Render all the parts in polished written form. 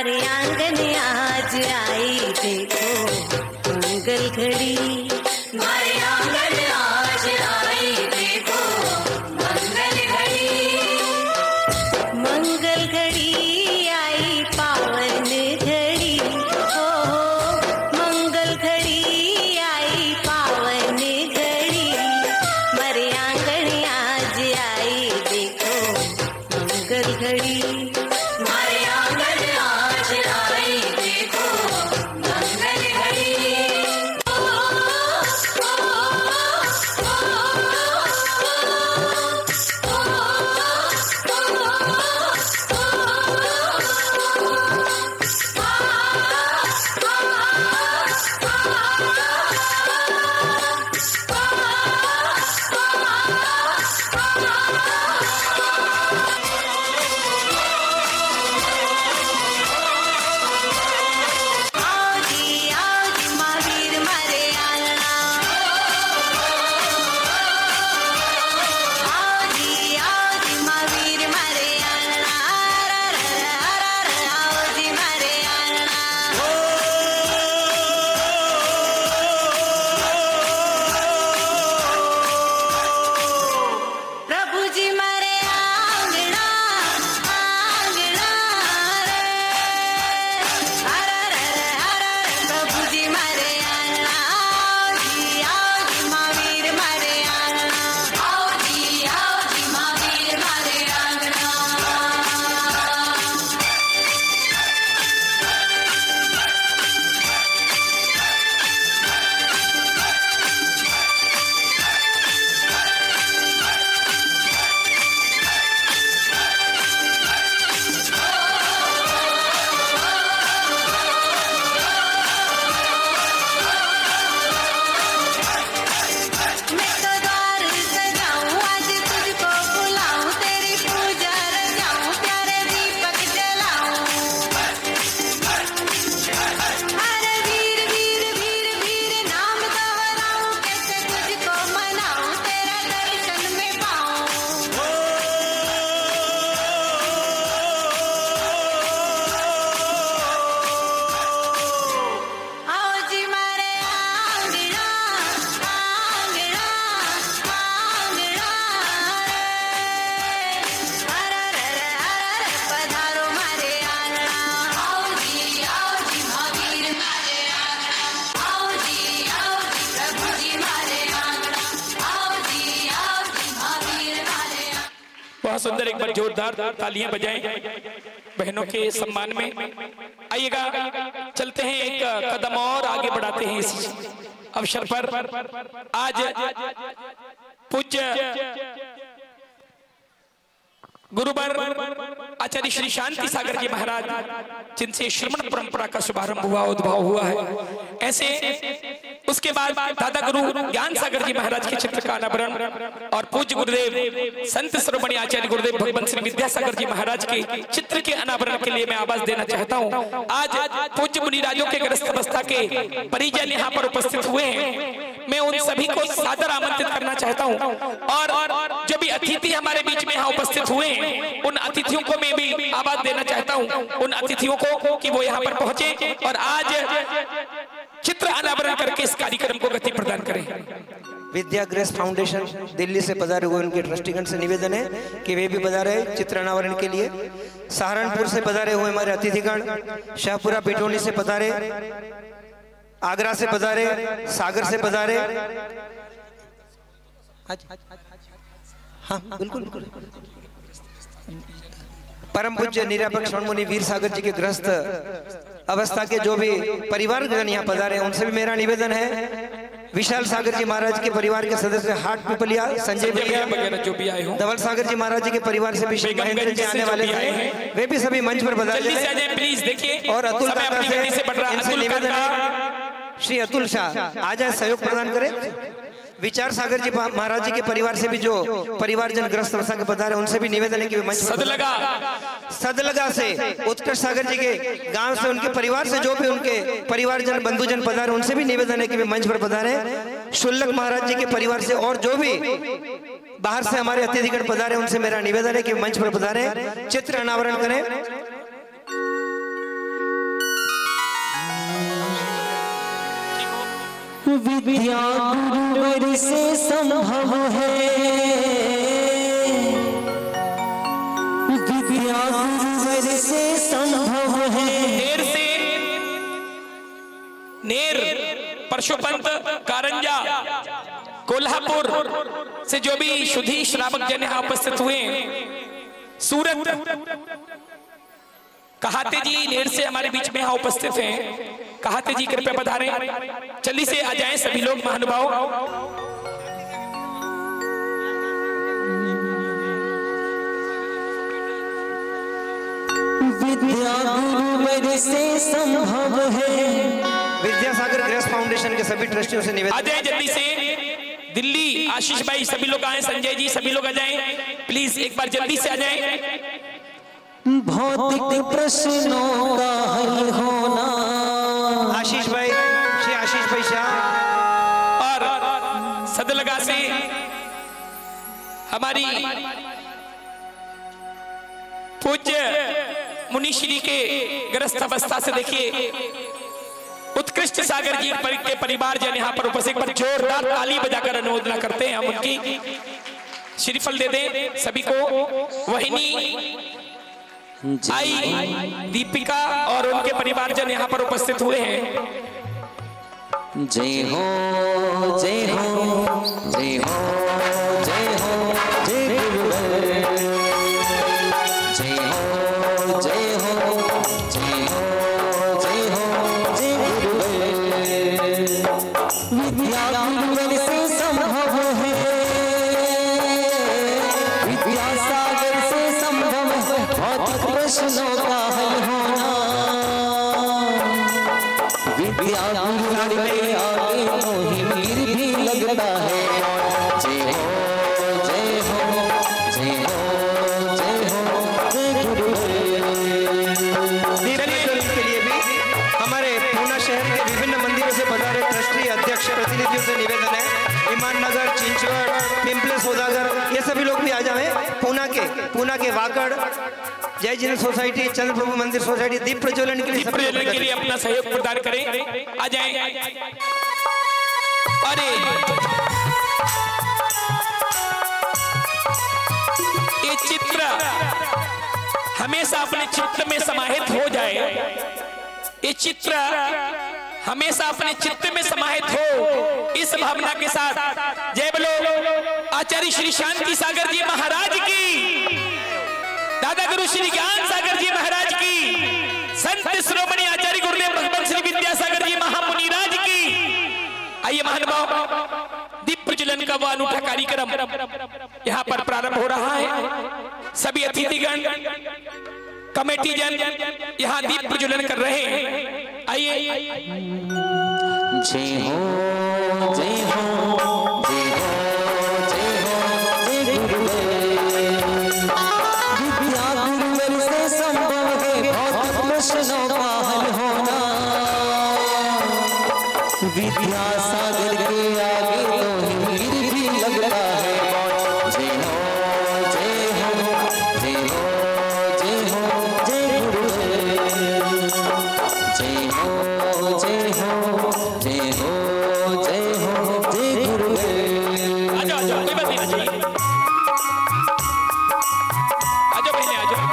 हमारे आंगन आज आई देखो मंगल घड़ी, हमारे आंगन आज आई देखो मंगल घड़ी। मंगल घड़ी आई पावन घड़ी, हो मंगल घड़ी आई पावन घड़ी। हमारे आंगन आज आई देखो मंगल घड़ी, हमारे आंगन आज आई देखो मंगल घड़ी। बहुत सुंदर, एक बार जोरदार तालियां बजाएं बहनों के सम्मान में। आइएगा, चलते हैं एक कदम और आगे बढ़ाते हैं इस अवसर पर। आज पूज्य गुरुवर आचार्य श्री शांति सागर जी महाराज, जिनसे श्रमण परंपरा का शुभारंभ हुआ, उद्भव हुआ है, ऐसे उसके बाद दादा गुरु ज्ञान सागर जी महाराज के चित्र का अनावरण और पूज्य गुरुदेव संत शिरोमणि आचार्य गुरुदेव भगवंत श्री विद्यासागर जी महाराज के चित्र के अनावरण के लिए मैं आवाज देना चाहता हूं। आज पूज्य मुनिराजों के ग्रस्त अवस्था के परिजन यहाँ पर उपस्थित हुए हैं। मैं उन सभी को सादर आमंत्रित करना चाहता हूं और जो भी अतिथि हमारे बीच में यहाँ उपस्थित हुए हैं, उन अतिथियों को मैं भी आवाज देना चाहता हूं, उन अतिथियों को कि वो यहाँ पर पहुंचे और आज चित्र अनावरण करके इस कार्यक्रम को गति प्रदान करें। विद्या ग्रेस फाउंडेशन दिल्ली से पधारे हुए उनके ट्रस्टीगण से निवेदन है कि वे भी पधारे चित्र अनावरण के लिए। सहारनपुर से पधारे हुए हमारे अतिथिगण, शाहपुरा पिटोली से पधारे, आगरा से पधारे, सागर से पधारे। हाँ बिल्कुल बिल्कुल। परम पूज्य निरापक्ष मुनि वीर सागर जी के ग्रस्त अवस्था के जो भी परिवार जन यहाँ पधारे हैं, उनसे भी मेरा निवेदन है। विशाल सागर जी महाराज के परिवार के सदस्य हाट पिपलिया, संजय भैया जो भी आए हो, धवल सागर जी महाराज जी के परिवार से भी महेंद्र जी आने वाले हैं, वे भी सभी मंच पर पधारे प्लीज देखिए। और अतुल से निवेदन है श्री अतुल शाह आ जाए, सहयोग प्रदान करें। विचार सागर जी महाराज जी के परिवार से भी जो परिवारजन ग्रस्त अवस्था के पधारे, उनसे भी निवेदन है कि मंच सदलगा से उत्कृष्ट सागर जी के गांव से, उनके परिवार से जो भी उनके परिवारजन बंधुजन पधारे, उनसे भी निवेदन है कि वे मंच पर पधारे। शुल्लक महाराज जी के परिवार से और जो भी बाहर से हमारे अतिथिगण पधारे, उनसे मेरा निवेदन है कि मंच पर पधारे, चित्र अनावरण करें। विद्या गुरुवर से संभव है, विद्या गुरुवर से संभव है। नेर से, नेर, परशुपंत, कारंजा, कोल्हापुर से जो भी शुद्धि श्रावक जन यहाँ उपस्थित हुए, सूरत, कहाते जी नेर से हमारे बीच में यहाँ उपस्थित हैं। कहाते जी कृपया पधारें, जल्दी से आ जाएं सभी लोग महानुभाव। विद्या गुरुवर से संभव है। विद्यासागर गृहस्थ फाउंडेशन के सभी ट्रस्टियों से निवेदन, आ जाएं जल्दी से। दिल्ली आशीष भाई सभी लोग आए, संजय जी सभी लोग आ जाएं प्लीज, एक बार जल्दी से आ जाएं। भौतिक प्रश्नों का हल होना। आशीष भाई, श्री आशीष भाई शाह, और सदलगा से हमारी पूज्य मुनिश्री के ग्रस्त अवस्था से देखिए उत्कृष्ट सागर जी के परिवार जन यहाँ पर उपस्थित, पर जोरदार ताली बजाकर अनुमोदना करते हैं हम उनकी। श्रीफल दे दें सभी को। वहिनी आई दीपिका और उनके परिवारजन यहाँ पर उपस्थित हुए हैं। जय हो जय हो जय हो जय हो जय गुरुवर, जय हो जय हो जय हो जय हो जय गुरुवर। विद्या गुरुवर से संभव है, विद्यासागर से संभव है। भौतिक प्रश्नों का हल होना। विद्या गुरुवर के आगे तो हिमीर भी लगता है। जय हो जय हो जय हो जय हो जय गुरुवर। दीप प्रज्वलन के लिए भी हमारे पूना शहर के विभिन्न मंदिरों से पधारे ट्रस्टी अध्यक्ष प्रतिनिधियों से निवेदन है, ईमान नगर, चिंचवड़, पिंपले सौदागर, ये सभी लोग भी आ जाए। पूना के वाकड़ जय जिन सोसाइटी, चंद्र प्रभु मंदिर सोसाइटी दीप प्रज्वलन के लिए अपना सहयोग प्रदान करें, आ जाएं। अरे ये चित्र हमेशा अपने चित्त में समाहित हो जाए, ये चित्र हमेशा अपने चित्त में समाहित हो, इस भावना के साथ जय बोलो आचार्य श्री शांति सागर जी महाराज की, दादा गुरु श्री ज्ञान सागर जी महाराज की, संत श्रोमणी आचार्य गुरुदेव भगवान श्री विद्यासागर जी महामुनिराज की। आइए महानुभाव, दीप प्रज्वलन का वह अनूठा कार्यक्रम यहाँ पर प्रारंभ हो रहा है। सभी अतिथिगण, कमेटी जन यहाँ दीप प्रज्वलन कर रहे हैं। आइए। जय हो जय हो जय हो जय हो जय गुरुवर। विद्या गुरुवर से संभव है, भौतिक प्रश्नों का हल होना। विद्यासागर के आगे तो हिमीर भी लगता है। जय हो जय हो जय हो जय हो जय गुरुवर। जय हो जय हो जय हो जय हो जय गुरुवर। आ जाओ, कोई बात नहीं, आ जाइए, आ जाओ पहले आ जाओ।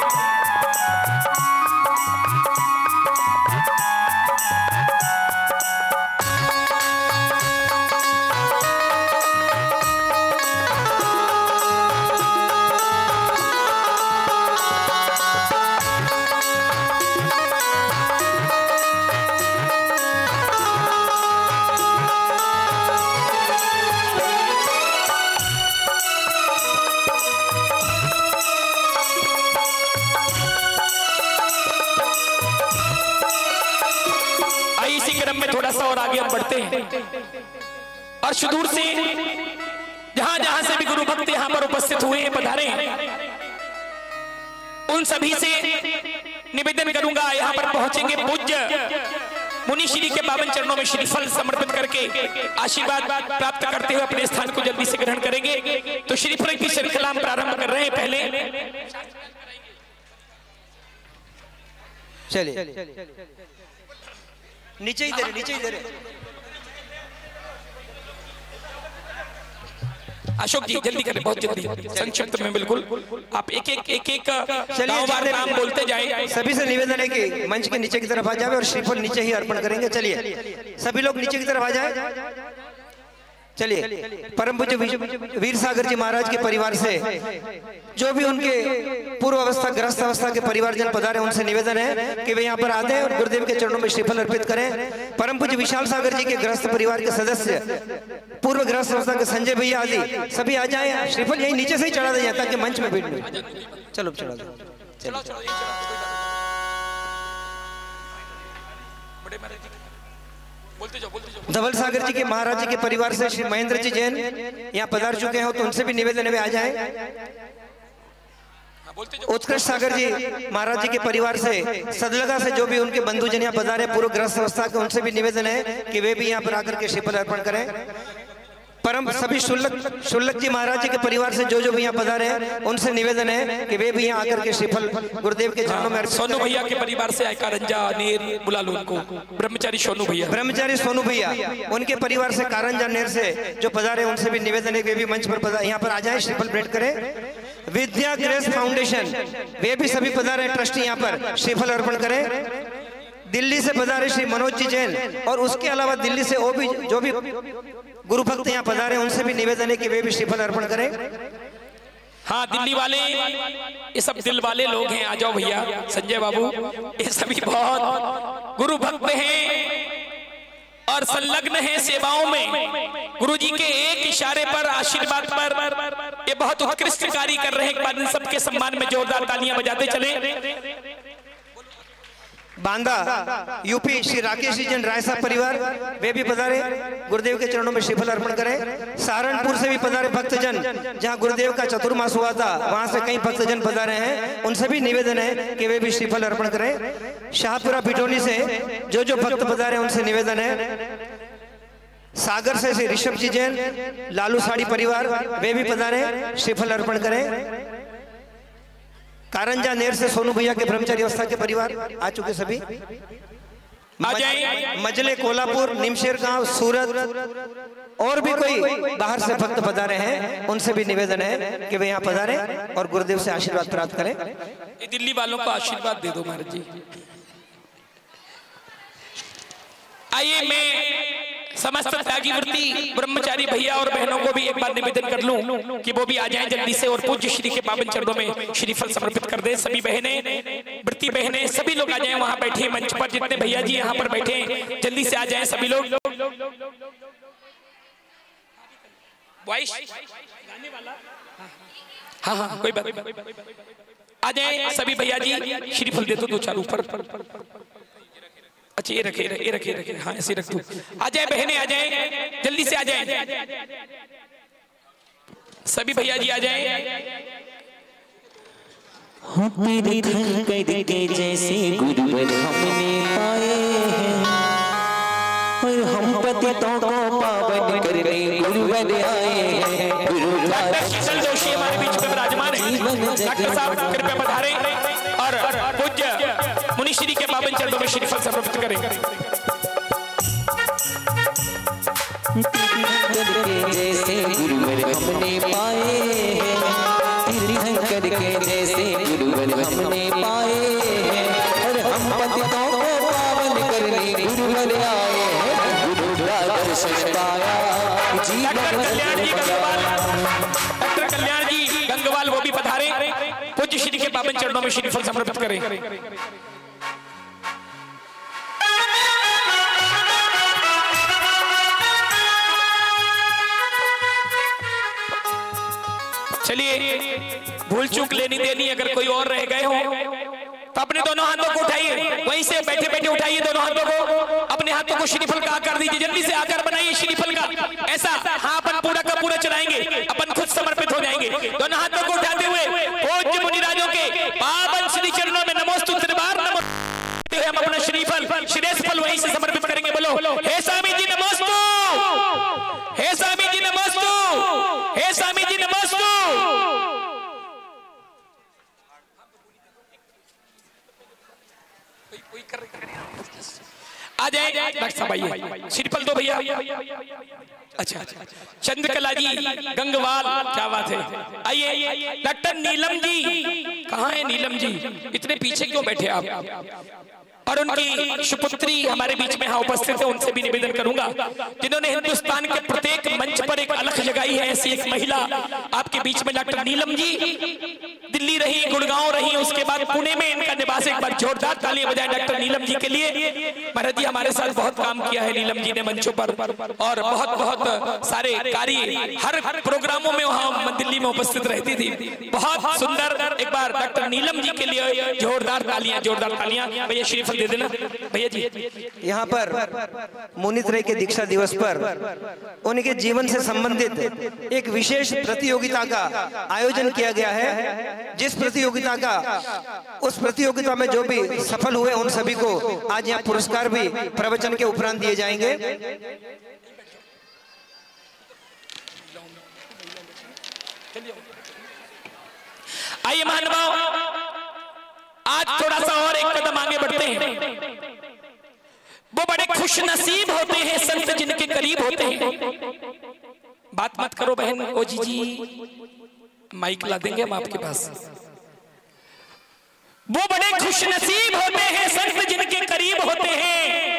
इसी क्रम में थोड़ा सा और आगे हम बढ़ते हैं और सुदूर से जहां जहां से भी गुरु भक्त यहां पर उपस्थित हुए हैं, पधारे हैं, उन सभी से निवेदन करूंगा, यहां पर पहुंचेंगे पूज्य मुनिश्री के पावन चरणों में श्रीफल समर्पित करके आशीर्वाद प्राप्त करते हुए अपने स्थान को जल्दी से ग्रहण करेंगे। तो श्रीफल की श्रृंखला हम प्रारंभ कर रहे हैं। पहले चलिए नीचे ही दे रहे, नीचे ही दे रहे। अशोक जी जल्दी करें, बहुत जल्दी, संक्षिप्त में बिल्कुल। आप एक एक नाम बोलते जाए। सभी से निवेदन है कि मंच के नीचे की तरफ आ जाए और श्रीफल नीचे ही अर्पण करेंगे। चलिए सभी लोग नीचे की तरफ आ जाए। चलिए परम पूज्य वीर सागर जी महाराज के परिवार से जो भी उनके पूर्व अवस्था ग्रस्त अवस्था के परिवारजन पधारे उनसे निवेदन है कि वे यहाँ पर आते हैं और गुरुदेव के चरणों में श्रीफल अर्पित करें। परम पूज्य विशाल सागर जी के ग्रस्त परिवार के सदस्य पूर्व ग्रस्त अवस्था के संजय भैया आदि सभी आ जाए। श्रीफल यही नीचे से ही चढ़ा दें ताकि मंच में भीड़ नहीं। चलो चढ़ा दो। धवल सागर जी के महाराज जी के परिवार से श्री महेंद्र जी जैन यहाँ पधार चुके हैं तो उनसे भी निवेदन है वे आ जाएं। उत्कृष्ट सागर जी महाराज जी के परिवार से सदलगा से जो भी उनके बंधुजन यहाँ पधारे पूर्व ग्रस्त अवस्था के उनसे भी निवेदन है कि वे भी यहाँ पर आकर के श्रीफल अर्पण करें। परम सभी शुल्लक जी महाराज जी के परिवार से जो भी यहाँ पधारे हैं उनसे निवेदन है कि वे भी यहाँ आकर के श्रीफल गुरुदेव के चरणों में। सोनू भैया के परिवार से आए कारंजा नेर बुला लो उनको, ब्रह्मचारी सोनू भैया उनके परिवार से कारंजा नेर से जो पधारे उनसे भी निवेदन है कि वे भी मंच पर यहाँ पर आ जाए, श्रीफल भेंट करें। विद्या ग्रेस फाउंडेशन वे भी सभी पधारे ट्रस्टी यहाँ पर श्रीफल अर्पण करें। दिल्ली से पधारे श्री मनोज जी जैन और उसके अलावा दिल्ली से जो भी गुरु भक्त यहाँ पधारे उनसे भी निवेदन है कि वे भी श्रीफल अर्पण करें। हाँ दिल्ली वाले ये सब दिल वाले लोग हैं, आ जाओ भैया संजय बाबू, ये सभी बहुत गुरु भक्त हैं और संलग्न हैं सेवाओं में। गुरुजी के एक इशारे पर आशीर्वाद पर ये बहुत उत्कृष्ट कार्य कर रहे हैं। एक बार सबके सम्मान में जोरदार तालियां बजाते चले। बांदा यूपी श्री राकेश जी जैन राय साहब परिवार वे भी पधारे, गुरुदेव के चरणों में श्रीफल अर्पण करें। सहारनपुर से भी पधारे भक्तजन, जहां गुरुदेव का चतुर्मास हुआ था वहां से कई भक्तजन पधारे हैं, उनसे भी निवेदन है कि वे भी श्रीफल अर्पण करें। शाहपुरा पिटोनी से जो भक्त पधारे उनसे निवेदन है। सागर से श्री ऋषभ जी जैन लालू साड़ी परिवार वे भी पधारे, श्रीफल अर्पण करें। कारंजा नेर से सोनू भैया के ब्रह्मचारी अवस्था के परिवार आ चुके सभी। मजले कोल्हापुर, निमशेर गांव, सूरत और भी कोई बाहर से भक्त पधारे हैं उनसे भी निवेदन है कि वे यहाँ पधारे और गुरुदेव से आशीर्वाद प्राप्त करें। दिल्ली वालों को आशीर्वाद दे दो महाराज जी। आइए मैं समस्त त्यागीवृत्ति ब्रह्मचारी भैया और बहनों को भी एक बार निवेदन कर लूं कि वो भी आ जाएं जल्दी से और पूज्य श्री के पावन चरणों में श्रीफल समर्पित कर दें। सभी बहनें, वृत्ति बहनें, सभी लोग आ जाएं, वहां बैठे मंच पर जितने भैया जी यहाँ पर बैठे हैं जल्दी से आ जाएं सभी लोग। हाँ कोई बात, आ जाएं सभी भैया जी, श्रीफल दे दो चार ऊपर। अच्छा ये रखे, हाँ ऐसे रख दो। आ जाए बहनें, आ जाए जल्दी से आ जाए, सभी भैया जी आ जाए। तेरे धन के जैसे गुरुवर हमने पाए हैं और हम पतितों को पावन करने गुरुवर आए हैं। डॉक्टर जोशी हमारे बीच में विराजमान है, डॉक्टर साहब कृपया पधारें और पूज्य मुनिश्री के पावन चरणों में श्रीफल समर्पित करें। जैसे गुरुवर हमने पाए हैं, तीर्थंकर के जैसे गुरुवर हमने पाए हैं और हम पतितों को पावन करने गुरुवर आए हैं। गुरु का दर्शन पाया डॉक्टर कल्याण जी गंगवाल वो भी पधारे, पूज्य श्री के पावन चरणों में श्रीफल समर्पित करें। चलिए भूल चूक लेनी देनी अगर कोई और रह गए हो तो अपने दोनों हाथों को उठाइए, वहीं से बैठे बैठे उठाइए दोनों हाथों को, अपने हाथों को श्रीफल का आकार दीजिए, जल्दी से आकार बनाइए श्रीफल का ऐसा। हाँ अपन पूरा का पूरा चढ़ाएंगे, अपन खुद समर्पित हो जाएंगे। दोनों हाथों को उठाते हुए पूज्य मुनिराजों के पावन श्री चरणों में नमोस्तु त्रिबार नमो, हम अपना श्रीफल श्रेष्ठफल वहीं से समर्पित करेंगे। बोलो हे स्वामी जी नमोस्तु, हे स्वामी जी नमोस्तु, हे स्वामी जी नमोस्तु। आ जाए डॉक्टर साहब, आइए श्रीफल दो भैया। अच्छा, चंद्रकला जी गंगवाल, क्या बात है। आइए डॉक्टर नीलम जी, कहाँ है नीलम जी, इतने पीछे क्यों बैठे आप। और उनकी सुपुत्री हमारे बीच में यहाँ उपस्थित है, उनसे भी निवेदन करूंगा जिन्होंने हिंदुस्तान के प्रत्येक मंच पर एक अलख जगाई है, ऐसी एक महिला आपके बीच में डॉक्टर नीलम जी। दिल्ली रही, गुड़गांव रही, उसके बाद पुणे में इनका निवास। एक बार जोरदार तालियां बजाएं डॉक्टर नीलम जी के लिए। महाराज जी हमारे साथ बहुत काम किया है नीलम जी ने मंचों पर, और बहुत बहुत सारे कार्य हर प्रोग्रामों में वहाँ दिल्ली में उपस्थित रहती थी। बहुत सुंदर, एक बार डॉक्टर नीलम जी के लिए जोरदार तालियां, जोरदार तालियां। भैया श्रीफल दे देना भैया जी। यहाँ पर मुनीत रे के दीक्षा दिवस पर उनके जीवन से संबंधित एक विशेष प्रतियोगिता का आयोजन किया गया है। जिस प्रतियोगिता का, उस प्रतियोगिता में जो भी सफल हुए उन सभी को आज यहाँ पुरस्कार भी प्रवचन के उपरांत दिए जाएंगे। आइए महानुभाव, आज थोड़ा सा और एक कदम आगे बढ़ते हैं। वो बड़े खुश नसीब होते हैं संत जिनके करीब होते हैं। बात मत करो बहन, ओ जी माइक ला देंगे हम आपके पास। वो बड़े खुश नसीब होते हैं संत जिनके करीब होते हैं,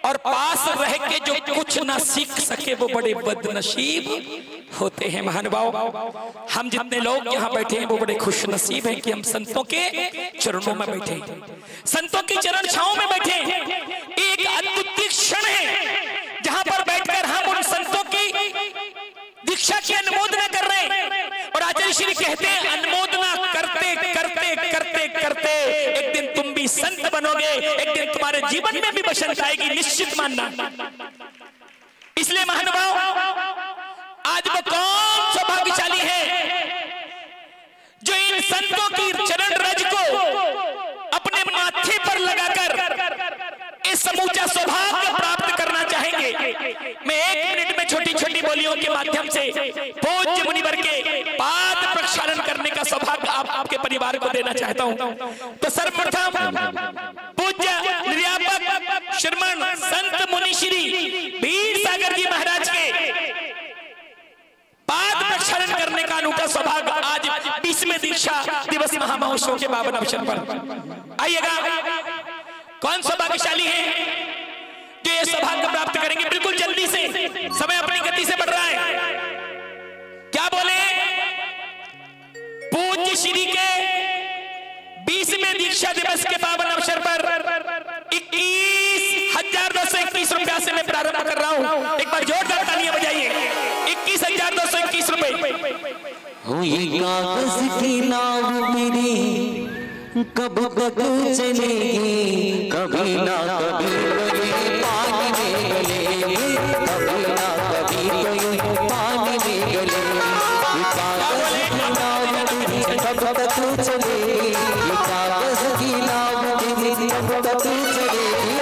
और पास रह के जो कुछ ना सीख सके वो बड़े बदनसीब होते हैं। महानुभाव, हम जितने लोग यहाँ बैठे हैं वो बड़े खुश नसीब हैं कि हम संतों के चरणों में बैठे, संतों की चरण छांव में बैठे। एक अद्भुत क्षण है जहां पर बैठकर हम उन संतों की दीक्षा की अनुमोदना कर रहे हैं। और आचार्य श्री कहते हैं अनुमोदना करते करते करते करते एक दिन तुम भी संत बनोगे, एक दिन तुम्हारे जीवन में भी बसंत आएगी, निश्चित मानना। इसलिए महानुभाव, आज वो कौन सौभाग्यशाली है जो इन संतों की चरण रज को अपने माथे पर लगाकर इस समूचा सौभाग्य प्राप्त करना चाहेंगे। मैं 1 मिनट में छोटी छोटी बोलियों के माध्यम से पूज्य मुनिवर के पाद प्रक्षालन करने का सौभाग्य आपके परिवार को देना चाहता हूं। तो सर्वप्रथम पूज्य निर्यापक श्रीमन संत मुनि श्री वीर सागर जी महाराज के पाद प्रक्षालन करने का अनूठा सौभाग्य आज 20वें दीक्षा दिवस महामहोत्सव के पावन अवसर पर। आइएगा, कौन सौभाग्यशाली है जो ये सौभाग्य प्राप्त करेंगे। बिल्कुल जल्दी से, समय अपनी गति से बढ़ रहा है। क्या बोले, पूज्य श्री के 20वें दीक्षा दिवस के पावन अवसर पर 21,221 रुपया से मैं प्रारंभ कर रहा हूं। एक बार जोरदार तालियां बजाइए। 21,221 रुपए। हुई कागज की नाव मेरी कब तक चलेगी, कभी ना कभी पानी में गलेगी, कभी ना कभी पानी में गलेगी। कागज की नाव मेरी कब तक चलेगी, कागज की नाव मेरी कब तक चलेगी,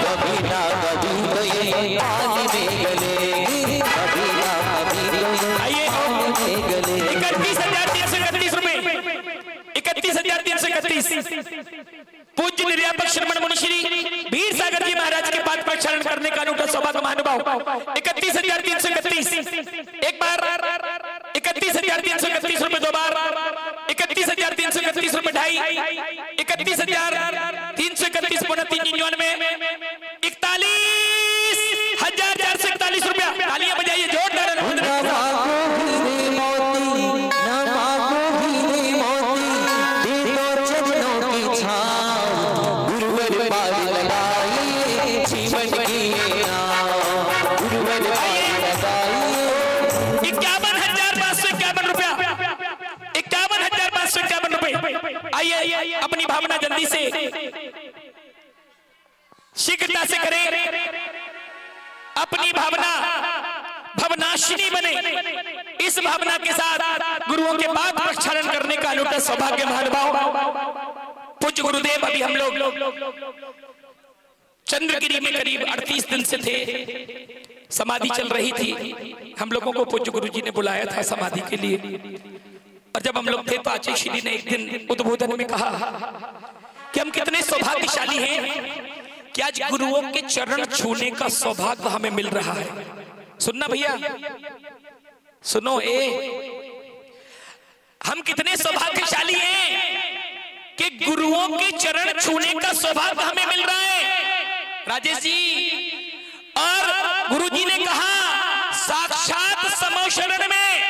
कभी ना कभी पानी में गलेगी, कभी ना कभी पानी में गलेगी। 31,331 रुपए, 31,331। पूज्य निर्यापक श्रीमन मुनि श्री वीर सागर जी महाराज के पाद प्रक्षालन करने का अनूठा सौभाग्य महानुभाव। 31,331। एक बार 31,331 रुपए, दो बार 31,331 रुपए, ढाई 31,331 पुनः 399, 41,441 रुपया। तालियां बजाइए जोरदार। आइए अपनी भावना जल्दी से शीघ्रता से करें। अपनी भावना भवनाशिनी बने। इस भावना के साथ गुरुओं के पाद प्रक्षालन करने का अनूठा सौभाग्य महानुभाव। पूज्य गुरुदेव, अभी हम लोग चंद्रगिरी में करीब 38 दिन से थे, समाधि चल रही थी। हम लोगों को पूज्य गुरु जी ने बुलाया था समाधि के लिए, और जब हम लोग थे तो आचार्य श्री ने एक दिन उद्बोधन में कहा कि हम कितने सौभाग्यशाली हैं कि आज गुरुओं के चरण छूने का सौभाग्य हमें मिल रहा है। सुनना भैया, सुनो हम कितने सौभाग्यशाली हैं कि गुरुओं के चरण छूने का सौभाग्य हमें मिल रहा है राजेश जी। और गुरुजी ने कहा साक्षात समो शरण में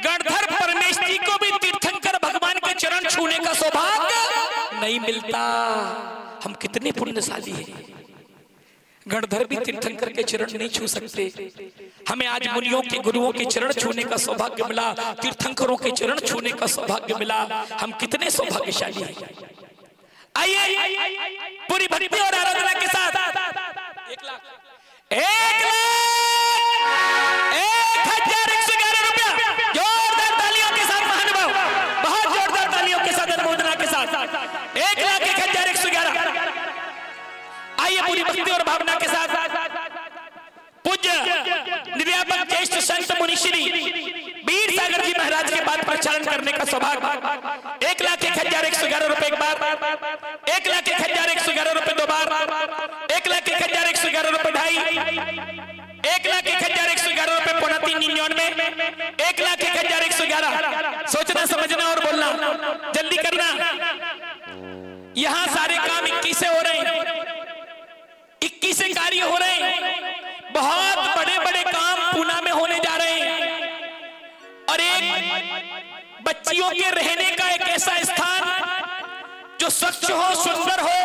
गणधर परमेश्वरी को भी तीर्थंकर भगवान के चरण छूने का सौभाग्य नहीं मिलता। हम कितने पुण्यशाली हैं, गणधर भी तीर्थंकर के चरण नहीं छू सकते। हमें आज मुनियों के गुरुओं के चरण छूने का सौभाग्य मिला, तीर्थंकरों के चरण छूने का सौभाग्य मिला। हम कितने सौभाग्यशाली हैं। आइए पूरी भक्ति और आराधना के साथ 1,01,11 रुपया जोरदार तालियों के साथ महानुभाव, बहुत जोरदार तालियों के साथ अनुमोदना के साथ 1,01,11। आइए पूरी भक्ति और भावना के साथ पूज्य निर्यापक ज्येष्ठ संत मुनिश्री वीर सागर जी महाराज के पाद प्रचारण करने का सौभाग्य 1,01,11 रुपए एक बार, 1,01,11 रुपए दो बार, 1,01,11 रुपए ढाई, 1,01,11 रुपए पौना 399, 1,01,11। सोचना समझना और बोलना, जल्दी करना। यहाँ सारे काम 21 से हो रहे हैं, 21 से कार्य हो रहे हैं। बहुत बड़े बड़े काम पूना में होने जा रहे हैं। और एक बच्चियों के रहने का एक ऐसा स्थान जो स्वच्छ हो, सुंदर हो,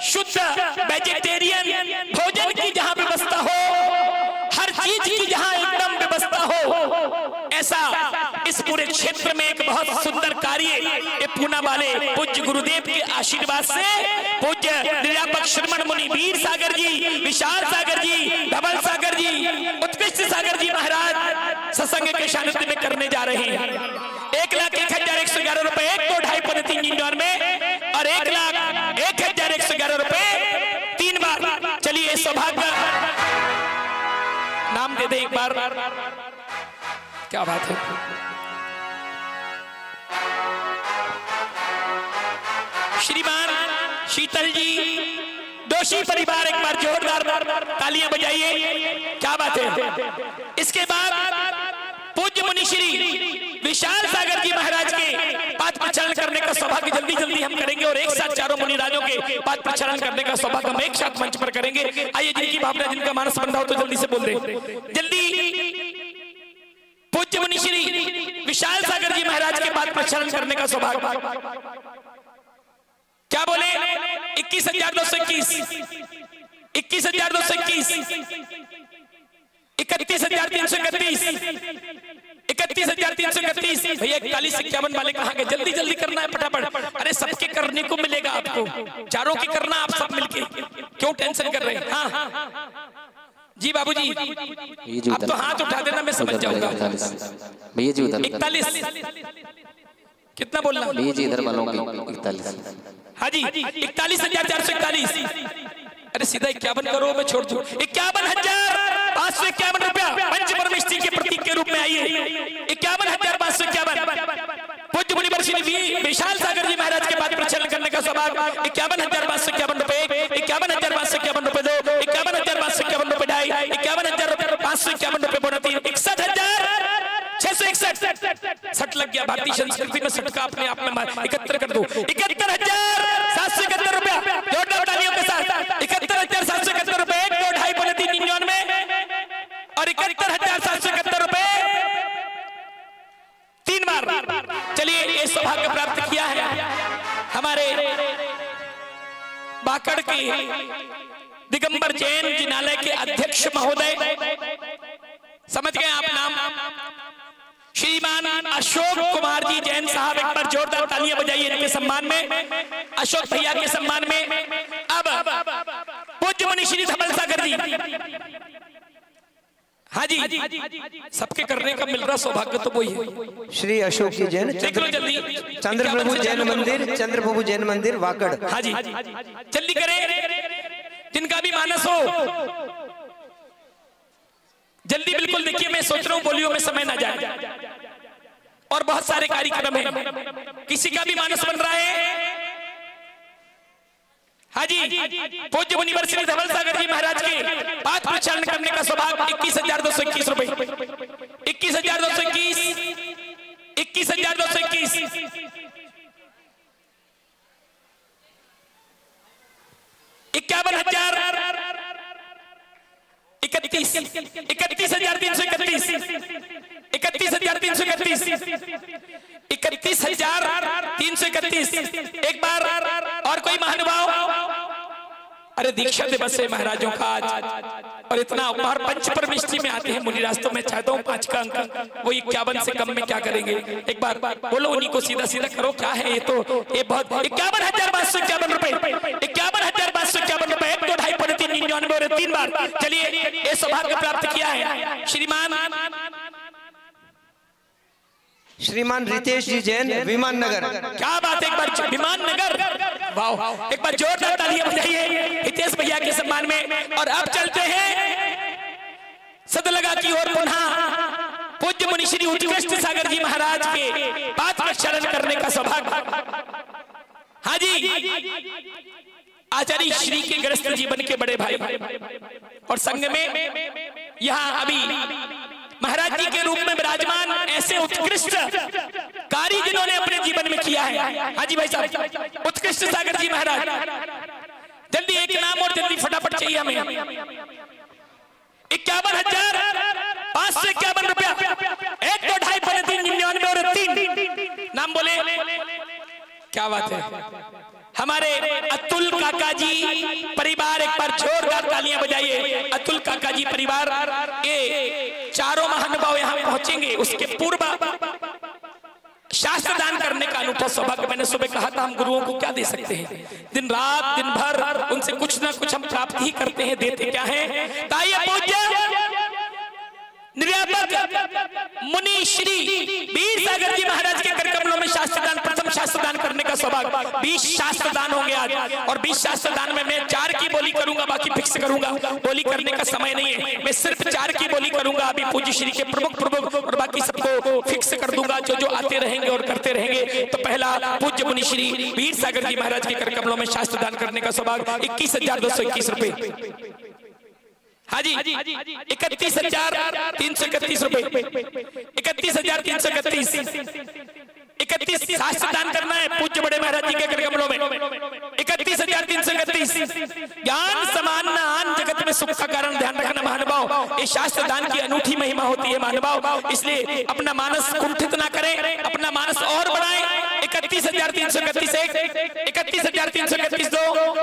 शुद्ध वेजिटेरियन भोजन की जहां व्यवस्था हो, हर चीज की जहां एकदम व्यवस्था हो, ऐसा इस पूरे क्षेत्र में एक बहुत सुंदर कार्य ये पूना वाले पूज्य गुरुदेव के आशीर्वाद से पूज्य निर्यापक श्रमण मुनि वीर सागर जी, विशाल सागर जी, धवल सागर जी, उत्कृष्ट सागर जी महाराज सत्संग के सानिध्य में करने जा रहे हैं। 1,01,11 रुपए, 1, 2, ढाई, 399 में और 1,01,11 रुपए 3 बार। चलिए सौभाग्य नाम दे दे एक बार। क्या बात है। श्रीमान शीतल जी दोषी परिवार एक बार जोरदार तालियां बजाइए। क्या बात है। इसके बाद पूज्य मुनिश्री विशाल सागर जी महाराज के पाद प्रचारण करने का सौभाग्य जल्दी जल्दी हम करेंगे और एक साथ चारों मुनि राजों के पाद प्रचारण करने का सौभाग्य हम एक साथ मंच पर करेंगे। आइए जिनकी भावना, जिनका मानस बंधा हो तो जल्दी से बोल दे। जल्दी पूज्य मुनिश्री विशाल सागर जी महाराज के पाद प्रचारण करने का सौभाग्य। क्या बोले? 21,221, 21,221, 31,331, 31,331। भैया 41,51 वाले कहाँ गए? जल्दी जल्दी करना है फटाफट। अरे सबके करने को मिलेगा आपको, चारों के करना आप सब मिलके, क्यों टेंशन कर रहे हैं? हाँ जी बाबूजी, आप तो हाथ उठा देना, मैं समझ जाऊंगा। भैया जी उधर 41 कितना बोलना? भैया जी इधर वालों की 41। हाँ जी 41,441। अरे सीधा 51 करो, मैं छोड़ दूं। 51,551 रुपया पंच परमेश्वरी के प्रतीक के रूप में आइए। 51,551 पूज्य मुनि वर्षिणी विशाल सागर जी महाराज के पाद प्रचारण करने का सौभाग्य 51,551 रुपए, 51,551 रुपए दो, 51,551 रुपए ढाई, 51,551 रुपए बोना 3, 61,661। सट लग गया। भारतीय संस्कृति में सट का अपने आप में 71 कर दो। 71,771 रुपया जोरदार तालियों के साथ। 71,771 रुपए, 1, 2, ढाई, 399 और 71,771 रुपए 3 बार। चलिए ये सौभाग्य प्राप्त किया है हमारे बाकड़ के दिगंबर जैन जिनालय के अध्यक्ष महोदय, समझ गए आप नाम, श्रीमान अशोक कुमार जी जैन साहब। एक बार जोरदार तालियां बजाइए इनके सम्मान में, अशोक भैया के सम्मान में। अब पूज्य मुनि श्री धवल सागर जी, हाँ जी सबके करने का मिल रहा सौभाग्य तो वही है। श्री अशोक जी जैन, देख लो जल्दी, चंद्रप्रभु जैन मंदिर, चंद्रप्रभु जैन मंदिर वाकड़। हाँ जी जल्दी करें, जिनका भी मानस हो जल्दी। बिल्कुल देखिए, मैं सोच रहा हूं बोलियो में समय ना जाए और बहुत सारे कार्यक्रम हैं। किसी का भी मानस बन रहा है? हाँ जी, पूज्य मुनिवर श्री धवल सागर जी महाराज के पाठ प्रचारण करने का सौभाग्य 21,221 रुपए, 21,221, 21,221, 51,000, 31, 31,331, 31,331, 31,331। एक बार और कोई महानुभाव? अरे दीक्षा दिवस है महाराजों का आज, और इतना उपहार पंच परमिष्टि में आते हैं मुनिराज, तो मैं चाहता हूँ 5 का अंक, वो 51 से कम में क्या करेंगे? एक बार बोलो, उन्हीं को सीधा सीधा करो, क्या है ये? तो ये बहुत 51,551 रुपए, 51,551 रुपए, 1, 2, 2.5, 3, 99 और 3 बार। चलिए, ये सौभाग्य प्राप्त किया है श्रीमान रितेश जी जैन, विमान नगर। क्या बात है, एक बार विमान नगर, वाह, एक बार जोरदार तालियां बजाइए हितेश भैया के सम्मान में। और अब चलते हैं सदलगा की ओर, पुनः पूज्य मुनि श्री उत्कृष्ट सागर जी महाराज के पाठ प्रचारण करने का सौभाग्य। हाँ जी, आचार्य श्री के ग्रस्त जीवन के बड़े भाई और संग में यहाँ अभी महाराज जी के रूप में विराजमान ऐसे उत्कृष्ट कार्य जिन्होंने अपने जीवन में किया है। हाजी भाई साहब, उत्कृष्ट सागर जी महाराज, जल्दी एक नाम और जल्दी फटाफट चाहिए हमें। 51,551 रुपया, 1, 2, 2.5, 3, 99 और 3 नाम बोले। क्या बात है, हमारे अतुल काका जी परिवार, एक बार जोरदार तालियां बजाइए। अतुल काका जी परिवार के चारों महानुभाव यहाँ पहुंचेंगे, उसके पूर्व शास्त्र दान करने का अनूठा सौभाग्य। मैंने सुबह कहा था, हम गुरुओं को क्या दे सकते हैं? दिन रात दिन भर उनसे कुछ ना कुछ हम प्राप्त ही करते हैं, देते क्या है? ताइए पूज्य निर्यापक मुनि श्री वीर सागर जी महाराज के कर कमलों में शास्त्रदान, प्रथम शास्त्रदान करने का सौभाग्य। 20 शास्त्रदान होंगे आज, और 20 शास्त्रदान में मैं 4 की बोली करूंगा, बाकी फिक्स करूंगा, बोली करने का समय नहीं है, मैं सिर्फ 4 की बोली करूंगा। अभी पूज्य श्री के प्रमुख और बाकी सबको फिक्स कर दूंगा, जो आते रहेंगे और करते रहेंगे। तो पहला पूज्य मुनि श्री वीर सागर जी महाराज के कर कमलों में शास्त्रदान करने का सौभाग्य, 21,221 रुपए। हाँ जी, 31,331 रुपए, 31,331, 31 शास्त्रदान करना है पूज्य बड़े महाराज जी के कर कमलों में। 31,331। ज्ञान समान आन जगत में सुख का कारण, ध्यान रखना महानुभाव, ये शास्त्रदान की अनूठी महिमा होती है महानुभाव, इसलिए अपना मानस कुंठित ना करें, अपना मानस और बढ़ाएं। 31,331 1, 31,331 2,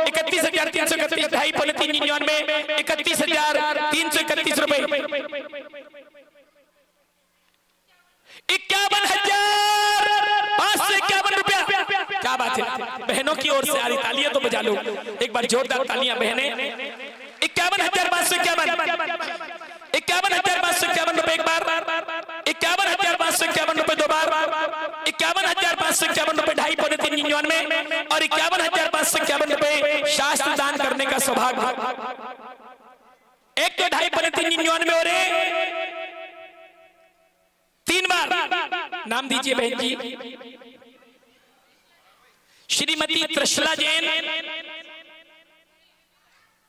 31,331 2.5, 3, 99, 31,331 रुपए, 51,551 रुपया। क्या बात है, बहनों की ओर से आ रही तालियां तो बजा लो, एक बार जोरदार तालियां बहनें। 51,551, 51,551 रुपए एक बार, 51,551 रुपए 2 बार, 51,551 रुपए 2.5, 3, 99 और 51,551 रुपए शास्त्र दान करने का सौभाग्य। 1, 2, 2.5, 3, 99 और 3 बार। नाम दीजिए बहन जी। श्रीमती त्रिशला जैन,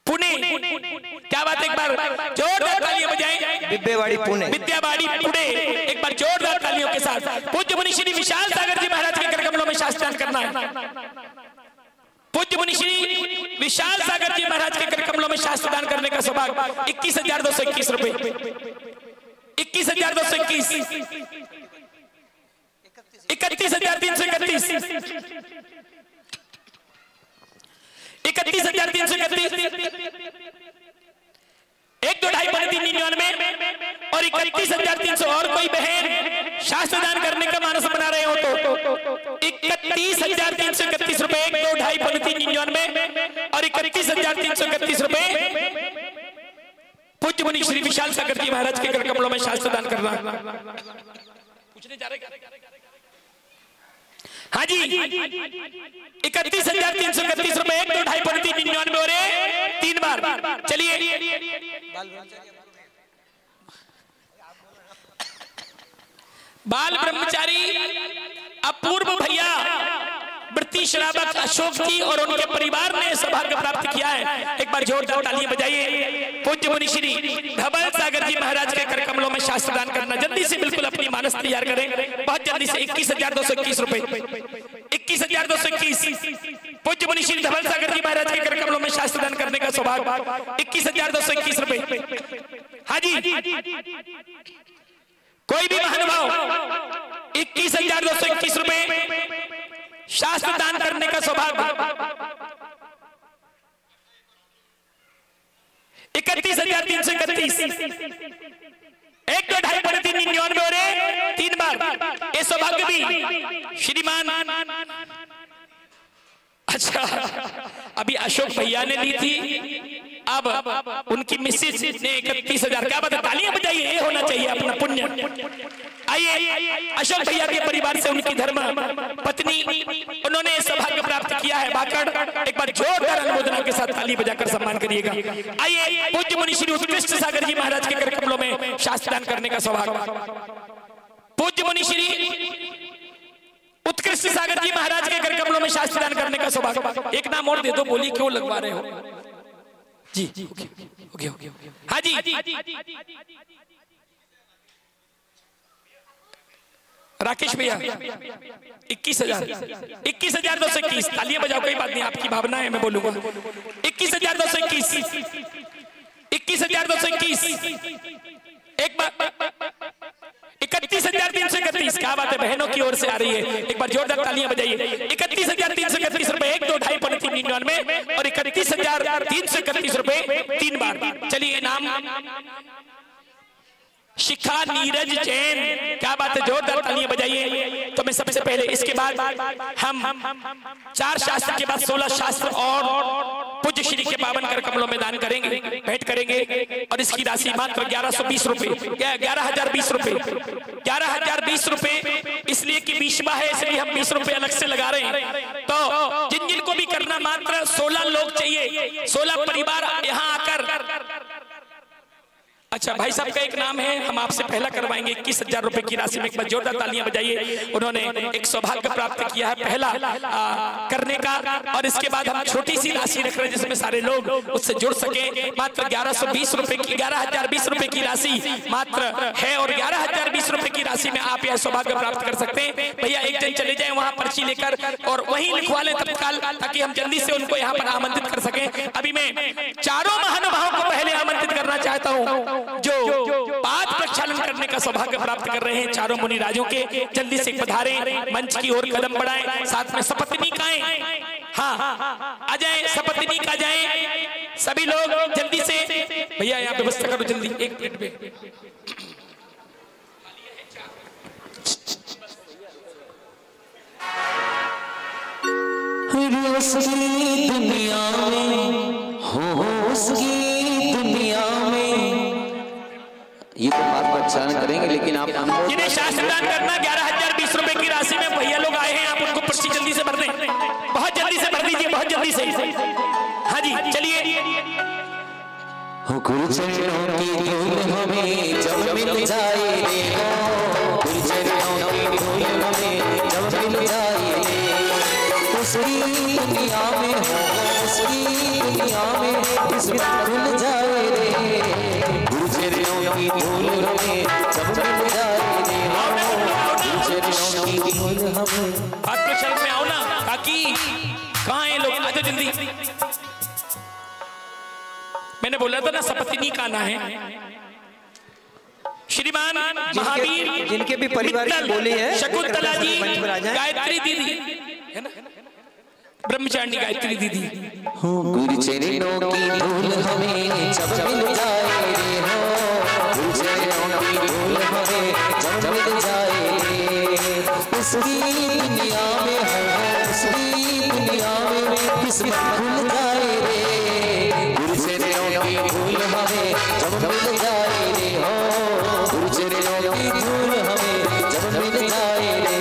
पुणे। क्या बात, एक बार जोरदार तालियां बजाएं। विद्यावाड़ी पुणे, विद्यावाड़ी पुणे, एक बार जोरदार तालियों के साथ। पूज्य मुनि श्री विशाल सागर जी महाराज के कर कमलों में शास्त्रदान करना है। पूज्य मुनि श्री विशाल सागर जी महाराज के कर कमलों में शास्त्रदान करने का सौभाग्य। 21,221 रुपए, 21,221, 31,331, 31,331, 1, 2, 2.5, 3, 99 और 31,300। और कोई बहन शास्त्रदान करने का मानस बना रहे हो तो 31,331 रुपए, 1, 2, 2.5, 3, 99 और 31,331 रुपए पूज्य मुनि श्री विशाल सागर जी महाराज के कर कमलों में शास्त्रदान करना। पूछने जा रहे, हाँ जी, 31,331 रुपए, 1, 2, 2.5, 3, 99 और 3 बार। चलिए, बाल ब्रह्मचारी अपूर्व भैया वृत्ति श्रावक अशोक जी और उनके परिवार ने सौभाग्य प्राप्त किया है। एक बार जोरदार तालियां बजाइए। पूज्य मुनि श्री धवल सागर जी महाराज के कर कमलों में शास्त्र दान करना। जल्दी से बिल्कुल अपनी मानस तैयार करें, बहुत जल्दी से। 21,221 रुपए, 21,221। पूज्य मुनि श्री धवल सागर जी महाराज के कर कमलों में शास्त्र दान करने का सौभाग्य। 21,221 रुपए। हाँ जी, कोई भी महानुभाव 21,221 रुपए शास्त्र दान करने का सौभाग्य। 31,331। 1 2 ढाई 3 99 और 3 बार ये सौभाग्य भी श्रीमान। अच्छा, अभी अशोक भैया ने ली थी, अब उनकी मिसेज ने 31,000। क्या बात है, तालियां बजाइए, ये होना चाहिए अपना पुण्य। आइए, अशोक भैया के परिवार से उनकी धर्म पत्नी, उन्होंने सौभाग्य प्राप्त किया है। बाकड़ एक बार जोरदार अनुमोदना के साथ ताली बजाकर सम्मान करिएगा। आइए, पूज्य मुनि श्री उत्कृष्ट सागर जी महाराज के कर कमलों में शास्त्र दान करने का सौभाग्य। पूज्य मुनि श्री उत्कृष्ट सागर जी महाराज के कर कमलों में शास्त्र दान करने का सौभाग्य। एक नाम और दे दो, बोली क्यों लगवा रहे हो जी? ओके। हाँ जी, राकेश भैया 21,221। तालियां बजाओ, कोई बात नहीं, आपकी भावना है, मैं बोलूंगा। 21,221, 21,221। एक बार 31,331। क्या बात है, बहनों की ओर से आ रही है। एक बार जोरदार तालियां बजाइए। 31,331 रुपए, 1 2 ढाई 3 99 और 31,331 रुपए 3 बार। चलिए, नाम शिखा नीरज जैन। क्या बात है, जोरदार तालियां बजाइए। तो मैं सबसे पहले, इसके बाद हम 4 शास्त्र के बाद 16 शास्त्र और पूज्य श्री के पावन कर कमलों में दान करेंगे, भेंट करेंगे। और इसकी राशि मात्र 1120 रुपए, 11,020 रुपए, 11,020 रुपए। इसलिए कि 20वां है, इसलिए हम 20 रुपए अलग से लगा रहे हैं। तो जिन जिन को भी करना, मात्र 16 लोग चाहिए, 16 परिवार यहाँ आकर। अच्छा, भाई साहब का एक नाम है, हम आपसे पहला करवाएंगे 21,000 रुपए की राशि में। एक बार जोरदार तालियां बजाइए। उन्होंने एक सौभाग्य प्राप्त किया है पहला करने का। और इसके बाद हम छोटी सी राशि रख रहे हैं जिसमें सारे लोग उससे जुड़ सके। मात्र 1120 रुपए की, 11,020 रुपए की राशि मात्र है। और 11,020 रुपए की राशि में आप यह सौभाग्य प्राप्त कर सकते हैं। भैया एक जन चले जाए वहां पर्ची लेकर और वहीं लिखवा लें तत्काल, ताकि हम जल्दी से उनको यहाँ पर आमंत्रित कर सकें। अभी मैं चारों महानुभावों को पहले आमंत्रित करना चाहता हूँ जो पाद प्रक्षालन करने का सौभाग्य प्राप्त कर रहे हैं। चारों मुनि राजों के जल्दी से पधारें, मंच की ओर कदम बढ़ाएं। साथ में सपत्नीक आए, हाँ आ जाए, सपत्नीक आ जाए सभी लोग जल्दी से। भैया यहाँ व्यवस्था करो जल्दी, एक प्लेट पे। दुनिया में हो उसकी दुनिया में, ये तो बात प्रचार करेंगे, लेकिन आप जिन्हें शास्त्र दान करना 11,020 रुपए की राशि में भैया लोग आए हैं, आप उनको पर्ची जल्दी से भर दें, बहुत जल्दी से भर दीजिए, बहुत जल्दी से। हाँ जी, चलिए। गुरुचरणों की धूल हमें जब मिल जाए रे, गुरुचरणों की धूल हमें जब मिल जाए रे, उसकी दुनिया में हो, उसकी दुनिया में किस्मत खुल जाए रे। गुरुचरणों की धूल हमें जब मिल जाए रे, गुरुचरणों की धूल हमें। आपके शरण में आओ ना काकी, कहाँ हैं लोग, आ जाओ जल्दी। मैंने बोला था ना सपत्नीक आना है। श्रीमान महावीर जिनके भी परिवार की बोली है, शकुंतला जी, गायत्री दीदी है ना, ब्रह्मचारिणी गायत्री दीदी। गुरुचरणों की धूल हमें जब मिल जाए रे, हो गुरुचरणों की धूल हमें जब मिल जाए रे, उसकी दुनिया में हो, उसकी दुनिया में किस्मत खुल जाए रे। गुरुचरणों की धूल हमें जब मिल जाए रे, हो गुरुचरणों की धूल हमें जब मिल जाए रे।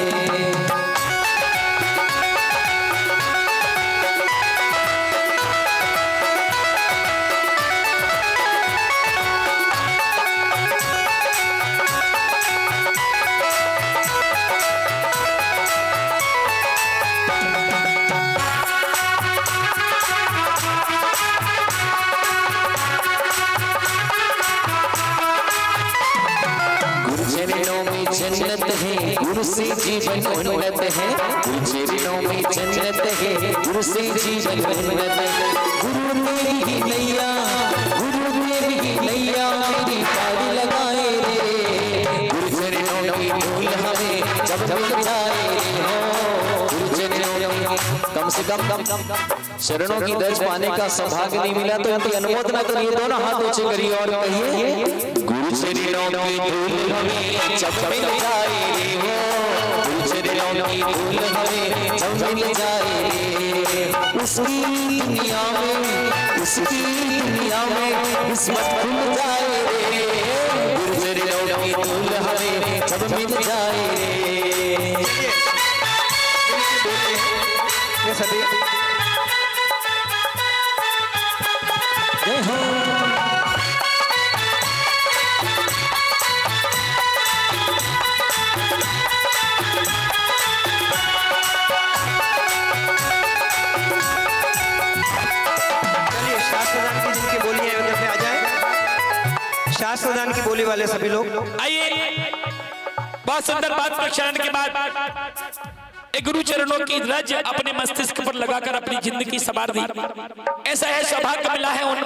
जन्नत है, गुरु से जीवन उन्नत है, गुरु चरणों में जन्नत है, गुरु से जीवन उन्नत है। गुरु मेरी ही नैया, गुरु मेरी ही नैया, मेरी पार लगाए रे, गुरु चरणों में धूल हमें जब मिल जाए रे हो, गुरु चरणों में कम से कम शरणों की दर्ज पाने का सौभाग्य नहीं मिला तो इनकी अनुमोदना करिए, दोनों हाथ ऊंचे करिए और कहिए गुरु चरणों की धूल हमें जब मिल जाए रे हो, गुरु चरणों की धूल हमें जब मिल जाए रे, उसकी दुनिया में किस्मत खुल जाए रे, गुरु चरणों की धूल हमें जब मिल जाए रे। ये सभी जय हो। शास्त्रदान की बोली वाले सभी लोग आइए। बहुत सुंदर बात प्रक्षालन के बाद एक गुरु चरणों की रज अपने मस्तिष्क पर लगाकर अपनी जिंदगी संवार दी। ऐसा है सौभाग्य मिला है उन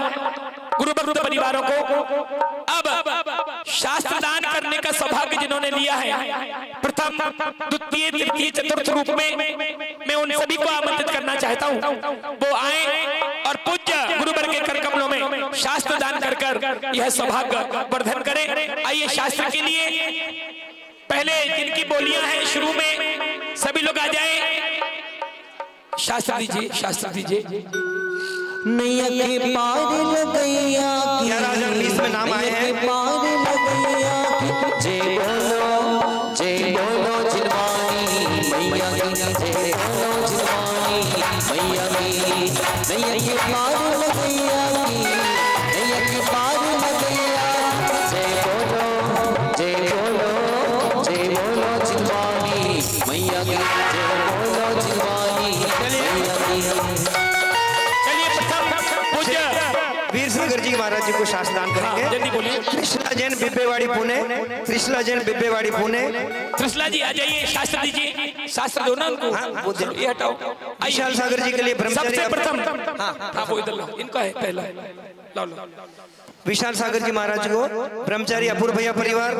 गुरु भक्त परिवारों को। अब शास्त्र दान करने का सौभाग्य जिन्होंने लिया है, प्रथम द्वितीय तृतीय चतुर्थ रूप में मैं उन सभी को आमंत्रित करना चाहता हूं, वो आए और पूज्य गुरुवर के कर कमलों में शास्त्र दान कर यह सौभाग्य वर्धन करें। आइए शास्त्र के लिए पहले जिनकी बोलियां हैं शुरू में सभी लोग आ जाएं। शास्त्र दीजिए, शास्त्र दीजिए। नैया के पार लगैया की, 1120 में नाम आए हैं। पार लगैया की, जय बोलो जिनवानी मैया की, जय बोलो जिनवानी मैया की। नैया के पार लगैया की, नैया के पार लगैया, जय बोलो जिनवानी मैया की, जय बोलो जिनवानी मैया की। वीर सागर जी महाराज जी को शास्त्रदान करेंगे। जल्दी बोलिए। त्रिशला जैन बिब्बेवाड़ी पुणे, त्रिशला जैन बिब्बेवाड़ी पुणे। त्रिशला जी आ जाइए, शास्त्र दीजिए। शास्त्र दो ना उनको, ये हटाओ। विशाल सागर जी के लिए ब्रह्मचारी सबसे प्रथम हाँ वो इधर लो, इनका है पहला, लो लो। विशाल सागर जी महाराज को ब्रह्मचारी अपूर्व भैया परिवार,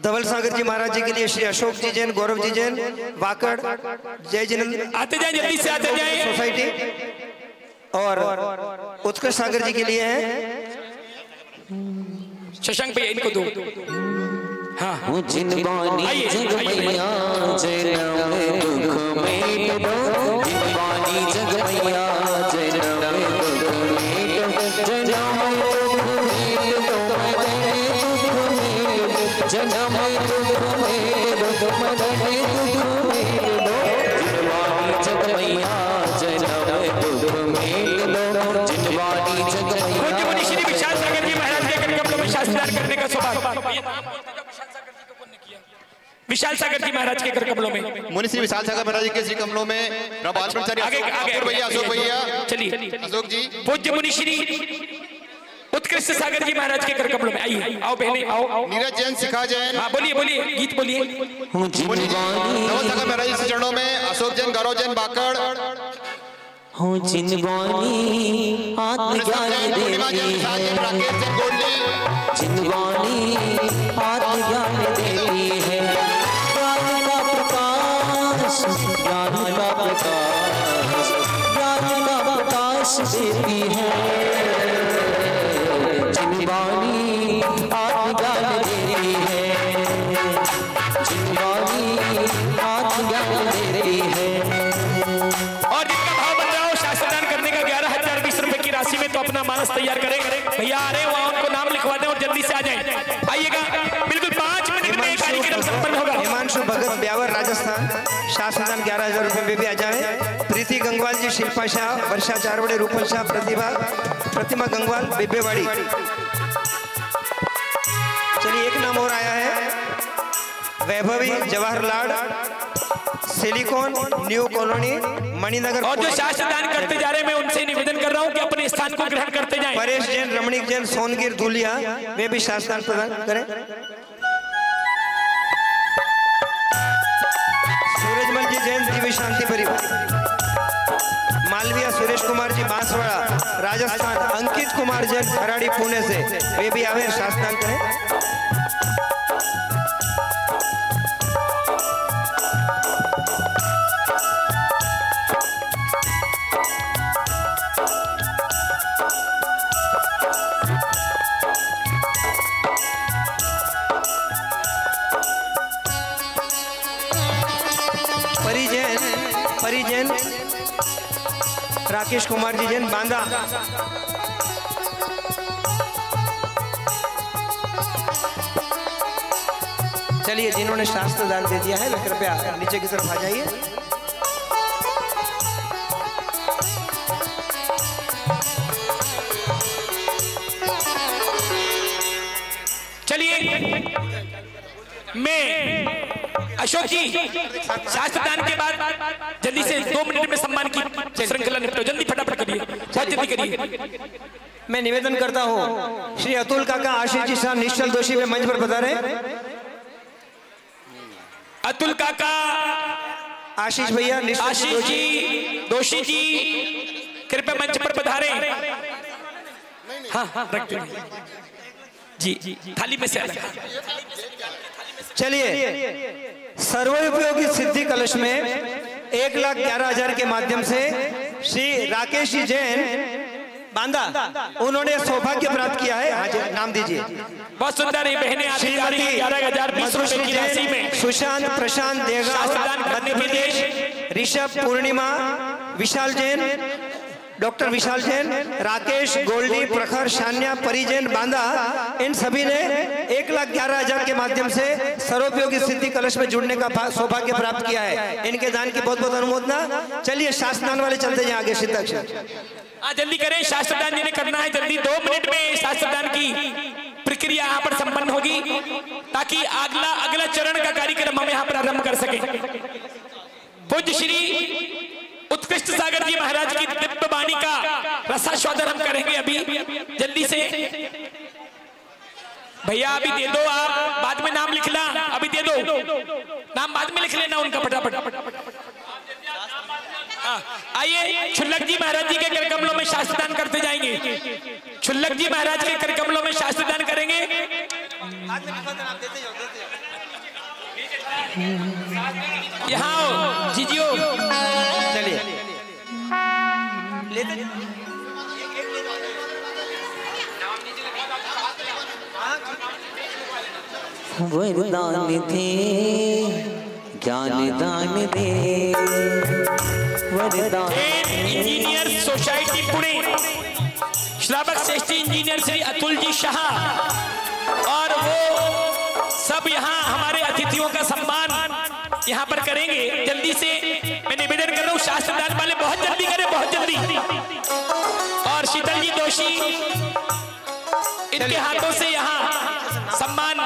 धवल सागर जी महाराज जी के लिए श्री अशोक जी जैन, गौरव जी जैन, वाकड़, जय जिनेंद्र आते जाए, जल्दी से आते जाए सोसाइटी, और उत्कृष्ट सागर जी के लिए है शशांक भैया, इनको दो। हाँ जिनवानी जग मैया जन्म दुख में डूबो, जिनवानी जग मैया जन्म दुख में डूबो, जन्म दुख में डूबो, जन्म दुख में डूबो, मदने दुख में डूबो, जिनवानी जग मैया जन्म दुख में डूबो, जिनवानी जग मैया। श्री विशाल सागर जी महाराज के कमलों में शास्त्रदान करने का सौभाग्य विशाल सागर जी महाराज के कर कमलों में, मुनि श्री विशाल सागर महाराज के श्री कमलों में भैया, अशोक भैया, चलिए अशोक जी, पूज्य मुनि श्री उत्कृष्ट सागर जी महाराज के कर कमलों में। आइए, आओ बहने, आओ। नीरज जैन, शिखा जैन। हाँ बोलिए बोलिए, गीत बोलिए। धवल सागर महाराज के चरणों में अशोक जैन, गौरव जैन, बाकड़। हो जिनवानी आत्मज्ञान देती है, जिनवानी आत्मज्ञान देती है, ज्ञान का प्रकाश, ज्ञान का प्रकाश, ज्ञान का प्रकाश देती है, जिनवानी आत्मज्ञान देती है, जिनवानी आत्मज्ञान देती है। राशि में तो अपना मानस तैयार करें। भैया आ रहे हैं, वहाँ उनको नाम लिखवा दें और जल्दी से आ जाएं। आइएगा, बिल्कुल 5 मिनट में कार्यक्रम संपन्न होगा। हिमांशु भगत ब्यावर राजस्थान, शास्त्रदान 11,000 रुपए में भी आ जाए। प्रीति गंगवाल जी, शिल्पा शाह, वर्षा चारवड़े, रूपल शाह, प्रतिमा गंगवाल बिब्बेवाड़ी। चलिए एक नाम और आया है, Vaibhavi Jawaharlal, silicon new colony, Maninagar. और जो शास्त्रदान करते जा रहे हैं, मैं उनसे निवेदन कर रहा हूं कि अपने स्थान को ग्रहण करते जाएं। परेश जैन, रमणीक जैन, सोनगिर, धुलिया वे भी शास्त्रदान प्रदान करें। देवी शांति परिवार, मालविया सुरेश कुमार जी बांसवाड़ा राजस्थान, अंकित कुमार जैन खराड़ी पुणे से, वे भी आवे शास्त्रांत करें। परिजन राकेश कुमार जी जैन बांदा, चलिए जिन्होंने शास्त्र दान दे दिया है वे कृपया नीचे की तरफ आ जाइए। चलिए मैं अशोक जी शास्त्र दान के बाद जल्दी से 2 मिनट में सम्मान की श्रृंखला निपटो, जल्दी फटाफट करिए, बहुत जल्दी करिए। मैं निवेदन करता हूँ श्री अतुल काका आशीष जी शाह निश्चल दोषी वे मंच पर पधारे। अतुल काका आशीष भैया आशीष जी दोषी जी कृपया मंच पर पधारे। हाँ रख दो जी, थाली में से अलग। चलिए सर्वोपयोगी सिद्धि कलश में 1,11,000 के माध्यम से श्री राकेश जी जैन बांदा उन्होंने सौभाग्य प्राप्त किया है। हाँ जी, नाम दीजिए। बहुत सुंदर है बहने आती 11,020 रुपए की राशि में सुशांत प्रशांत देगा मध्य प्रदेश, ऋषभ पूर्णिमा विशाल जैन, डॉक्टर विशाल जैन, राकेश गोल्डी प्रखर शान्या परिजन बांदा, इन सभी ने 1,11,000 के माध्यम से सर्वोपयोगी सिद्धि कलश में जुड़ने का सौभाग्य प्राप्त किया है। इनके दान की बहुत बहुत अनुमोदना। चलिए शास्त्रदान वाले चलते जाए आगे। हाँ जल्दी करें, शास्त्रदान जिन्हें करना है जल्दी 2 मिनट में शास्त्रदान की प्रक्रिया यहाँ पर संपन्न होगी ताकि अगला चरण का कार्यक्रम हम यहाँ पर आरंभ कर सके। पूज्य श्री उत्कृष्ट सागर जी महाराज की दिव्य वाणी का रसास्वादन हम करेंगे अभी जल्दी से। भैया अभी दे दो, आप बाद में नाम लिखना, अभी दे दो नाम, बाद में लिख लेना उनका फटाफट। आइए छुल्लक जी महाराज जी के कर कमलों में शास्त्रदान करते जाएंगे। छुल्लक जी महाराज के कर कमलों में शास्त्रदान करेंगे। यहाँ आओ जीजियो, चलिए लेते वरदान दे ज्ञान दान दे, वरदान। इंजीनियर सोसाइटी पुणे श्रावक श्रेष्ठ इंजीनियर श्री अतुल जी शाह और वो सब यहाँ हमारे अतिथियों का सम्मान यहाँ पर करेंगे। जल्दी से मैं निवेदन कर रहा हूँ शास्त्रदान वाले बहुत जल्दी करें, बहुत जल्दी। और शीतल जी दोषी इनके हाथों से यहाँ सम्मान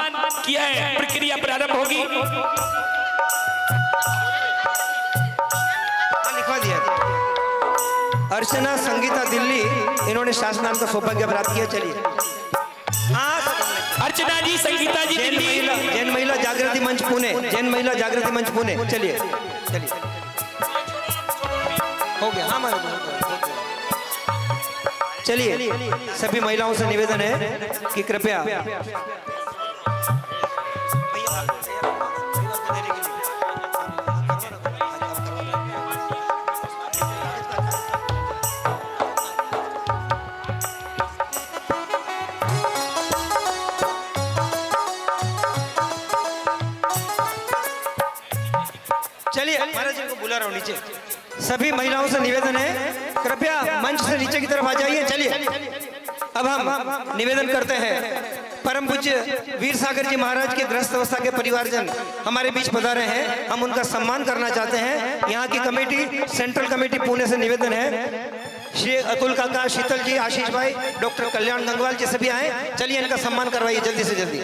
किया है, प्रक्रिया प्रारंभ होगी। लिखवा दिया। अर्चना संगीता दिल्ली इन्होंने शास्त्रदान का सौभाग्य प्राप्त किया। चलिए अर्चना जी संगीता जी दिल्ली, जैन महिला जागृति मंच पुणे, जैन महिला जागृति मंच पुणे। चलिए हो गया। हाँ चलिए सभी महिलाओं से निवेदन है कि कृपया चलिए महाराज जी को बुला रहा हूँ नीचे। सभी महिलाओं से निवेदन है कृपया मंच से नीचे की तरफ आ जाइए। चलिए अब हम निवेदन करते हैं परम पूज्य वीर सागर जी महाराज के गृहस्थ अवस्था के परिवारजन हमारे बीच पधारे हैं, हम उनका सम्मान करना चाहते हैं। यहाँ की कमेटी सेंट्रल कमेटी पुणे से निवेदन है श्री अतुल काका, शीतल जी, आशीष भाई, डॉक्टर कल्याण गंगवाल जी सभी आए। चलिए इनका सम्मान करवाइए जल्दी से जल्दी।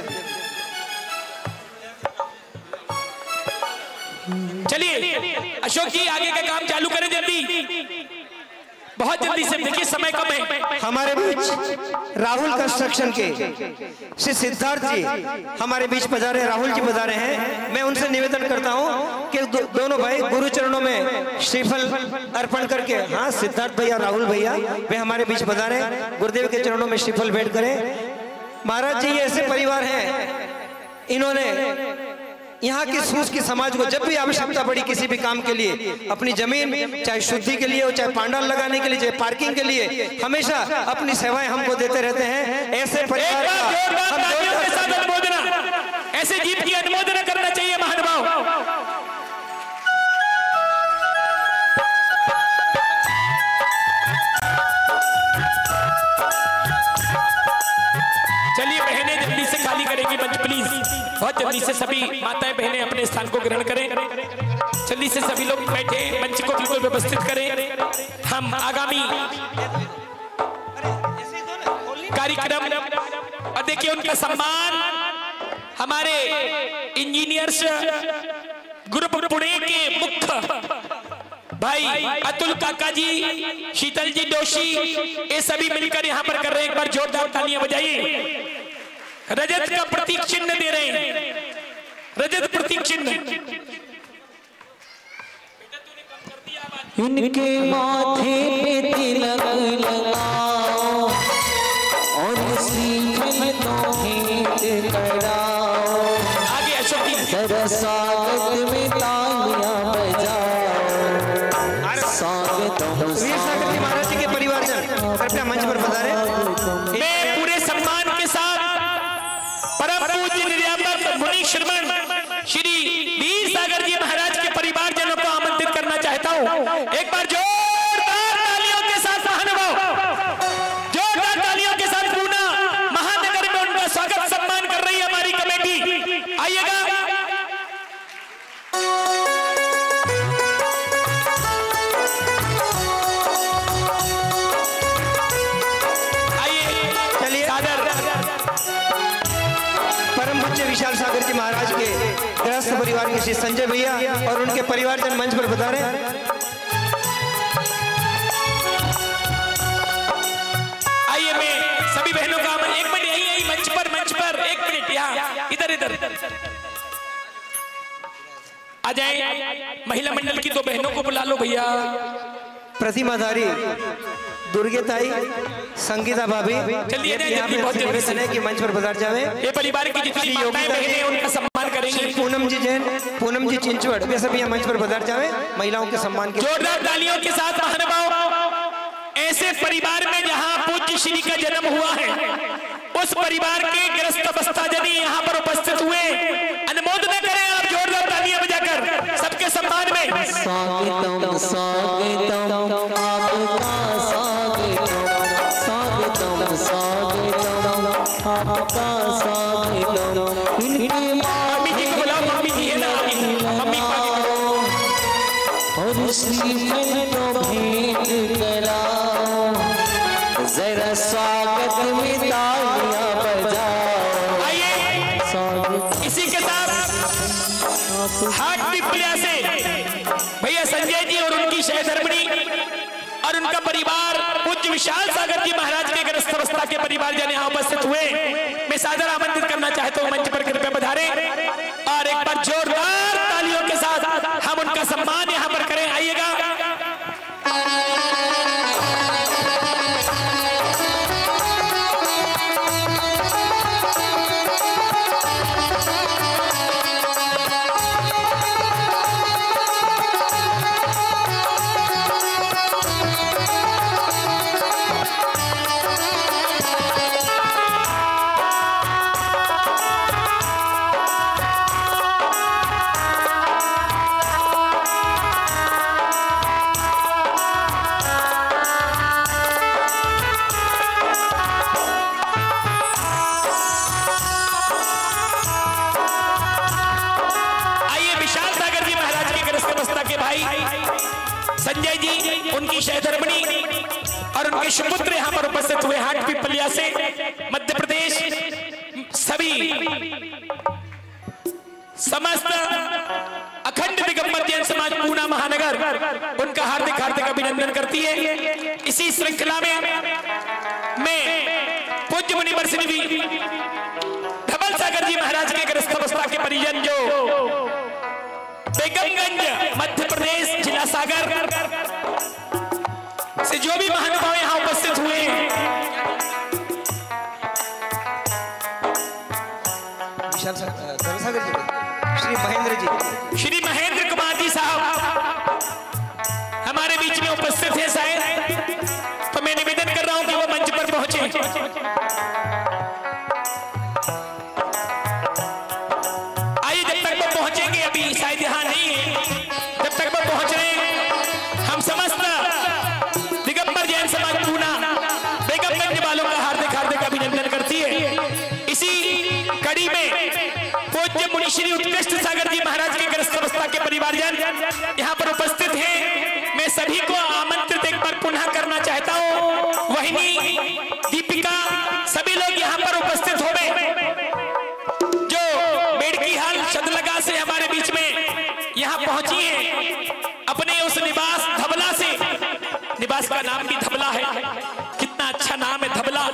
चलिए अशोक जी आगे का काम चालू करें जल्दी। बहुत जल्दी से, देखिए समय कम है। हमारे बीच राहुल कंस्ट्रक्शन के श्री सिद्धार्थ जी हमारे बीच पधारे, राहुल जी पधारे हैं। मैं उनसे निवेदन करता हूं कि दोनों भाई गुरु चरणों में श्रीफल अर्पण करके, हाँ सिद्धार्थ भैया, राहुल भैया वे हमारे बीच पधारे, गुरुदेव के चरणों में श्रीफल भेंट करें। महाराज जी ये ऐसे परिवार हैं, इन्होंने यहाँ की सूस की समाज को जब भी आवश्यकता पड़ी किसी भी काम के लिए, अपनी जमीन चाहे शुद्धि के लिए हो, चाहे पांडाल लगाने के लिए, चाहे पार्किंग के लिए, हमेशा अपनी सेवाएं हमको देते रहते हैं। ऐसे परिवार ऐसे जीत की अनुमोदना करना चाहिए महानुभाव। चलिए बहनें जल्दी से खाली करेंगी मंच प्लीज, बहुत जल्दी से सभी माताएं बहनें अपने स्थान को ग्रहण करें। जल्दी से सभी लोग बैठे मंच को बिल्कुल व्यवस्थित करें। हम आगामी कार्यक्रम और देखिए उनका सम्मान हमारे इंजीनियर्स ग्रुप पुणे के मुख्य भाई अतुल काका जी, शीतल जी दोषी, ये सभी मिलकर यहाँ पर कर रहे हैं। एक बार जोरदार तालियां बजाइए। रजत का प्रतीक चिन्ह दे रहे हैं, रजत प्रतीक चिन्ह। इनके माथे पे तिलक लगाओ और श्रीफल तो भेंट कराओ। आगे अशोक जी, जरा स्वागत में तालियां बजाओ। वीर सागर जी महाराज जी के परिवारजन कृपया मंच पर पधारे। मैं पूरे सम्मान के साथ परम पूज्य निर्यापक मुनि श्रीमन श्री वीर सागर जी महाराज के परिवारजनों को आमंत्रित करना चाहता हूं। एक बार जोरदार तालियों के साथ महानुभाव, जोरदार तालियों के साथ पूना महानगर में उनका स्वागत सम्मान कर रही है हमारी कमेटी। आइएगा। विशाल सागर जी महाराज के गृहस्थ परिवार के श्री संजय भैया और उनके परिवारजन मंच पर पधारे। आइए मैं सभी बहनों का एक मिनट यही मंच पर एक मिनट यहाँ इधर आ जाए। महिला मंडल की दो बहनों को बुला लो भैया। प्रतिमाधारी दुर्गेताई, संगीता भाभी, निवेदन है कि मंच पर पधार जावे। ये परिवार की जितनी माताएं बहनें हैं उनका सम्मान करेंगे। पूनम जी जैन, पूनम जी चिंचवड़, वे सभी मंच पर पधार जावे महिलाओं के सम्मान के। जोरदार तालियों के साथ महानुभाव। ऐसे परिवार में जहां पूज्य श्री का जन्म हुआ है, उस परिवार के गृहस्थ अवस्था यदि यहाँ पर उपस्थित हुए, अनुमोदन करें आप जोरदार तालियां बजाकर सबके सम्मान में। स्वागतम स्वागतम आपका स्वागतम, स्वागतम आपका स्वागतम। इनके मम्मी जी को बुलाओ, मम्मी जी है ना, मम्मी और श्रीफल तो भेंट कराओ, जरा स्वागत में तालियां बजाओ। आइए इसी के साथ हाट पिपलिया से भैया संजय जी और उनकी सहधर्मिणी और उनका परिवार पूज्य विशाल सागर जी महाराज के गृहस्थ अवस्था के परिवार जन यहाँ उपस्थित हुए। मैं सादर आमंत्रित करना चाहता हूँ मंच पर कृपया पधारें और एक बार जोरदार तालियों के साथ हम उनका सम्मान यहाँ पर करें। आइएगा। संजय जी, उनकी सहधर्मिणी और उनके सुपुत्र यहाँ पर उपस्थित हुए हाट पिपलिया से मध्य प्रदेश। सभी समस्त अखंड दिगंबर जैन समाज पूना महानगर उनका हार्दिक हार्दिक अभिनंदन करती है। इसी श्रृंखला में मैं पूज्य मुनिवर श्री धवल सागर जी महाराज के ग्रस्त अवस्था के परिजन जो बेगमगंज मध्य प्रदेश जिला सागर से जो भी महानुभाव यहाँ उपस्थित हुए हैं, श्री महेंद्र कुमार जी साहब हमारे बीच में उपस्थित हैं शायद, तो मैं निवेदन कर रहा हूं कि वो मंच पर पहुंचे। आइए, जब तक वो पहुंचेंगे, अभी शायद यहाँ नहीं है, जब तक वो पहुंच रहे हैं, हम समस्त दिगंबर जैन समाज पूना बेगमगंज वालों का हार्दिक हार्दिक अभिनंदन करती है। इसी कड़ी में पूज्य मुनि श्री उत्कृष्ट सागर जी महाराज के ग्रस्त अवस्था के परिवारजन यहाँ पर उपस्थित हैं। मैं सभी को आमंत्रित एक बार पुनः करना चाहता हूँ। वहिनी दीपिका सभी लोग यहाँ पर उपस्थित हो गए, जो बेड़की हाल शदलगा से हमारे बीच में यहाँ पहुंची हैं अपने उस निवास धबला से। निवास का नाम भी धबला है, कितना अच्छा नाम है धबला,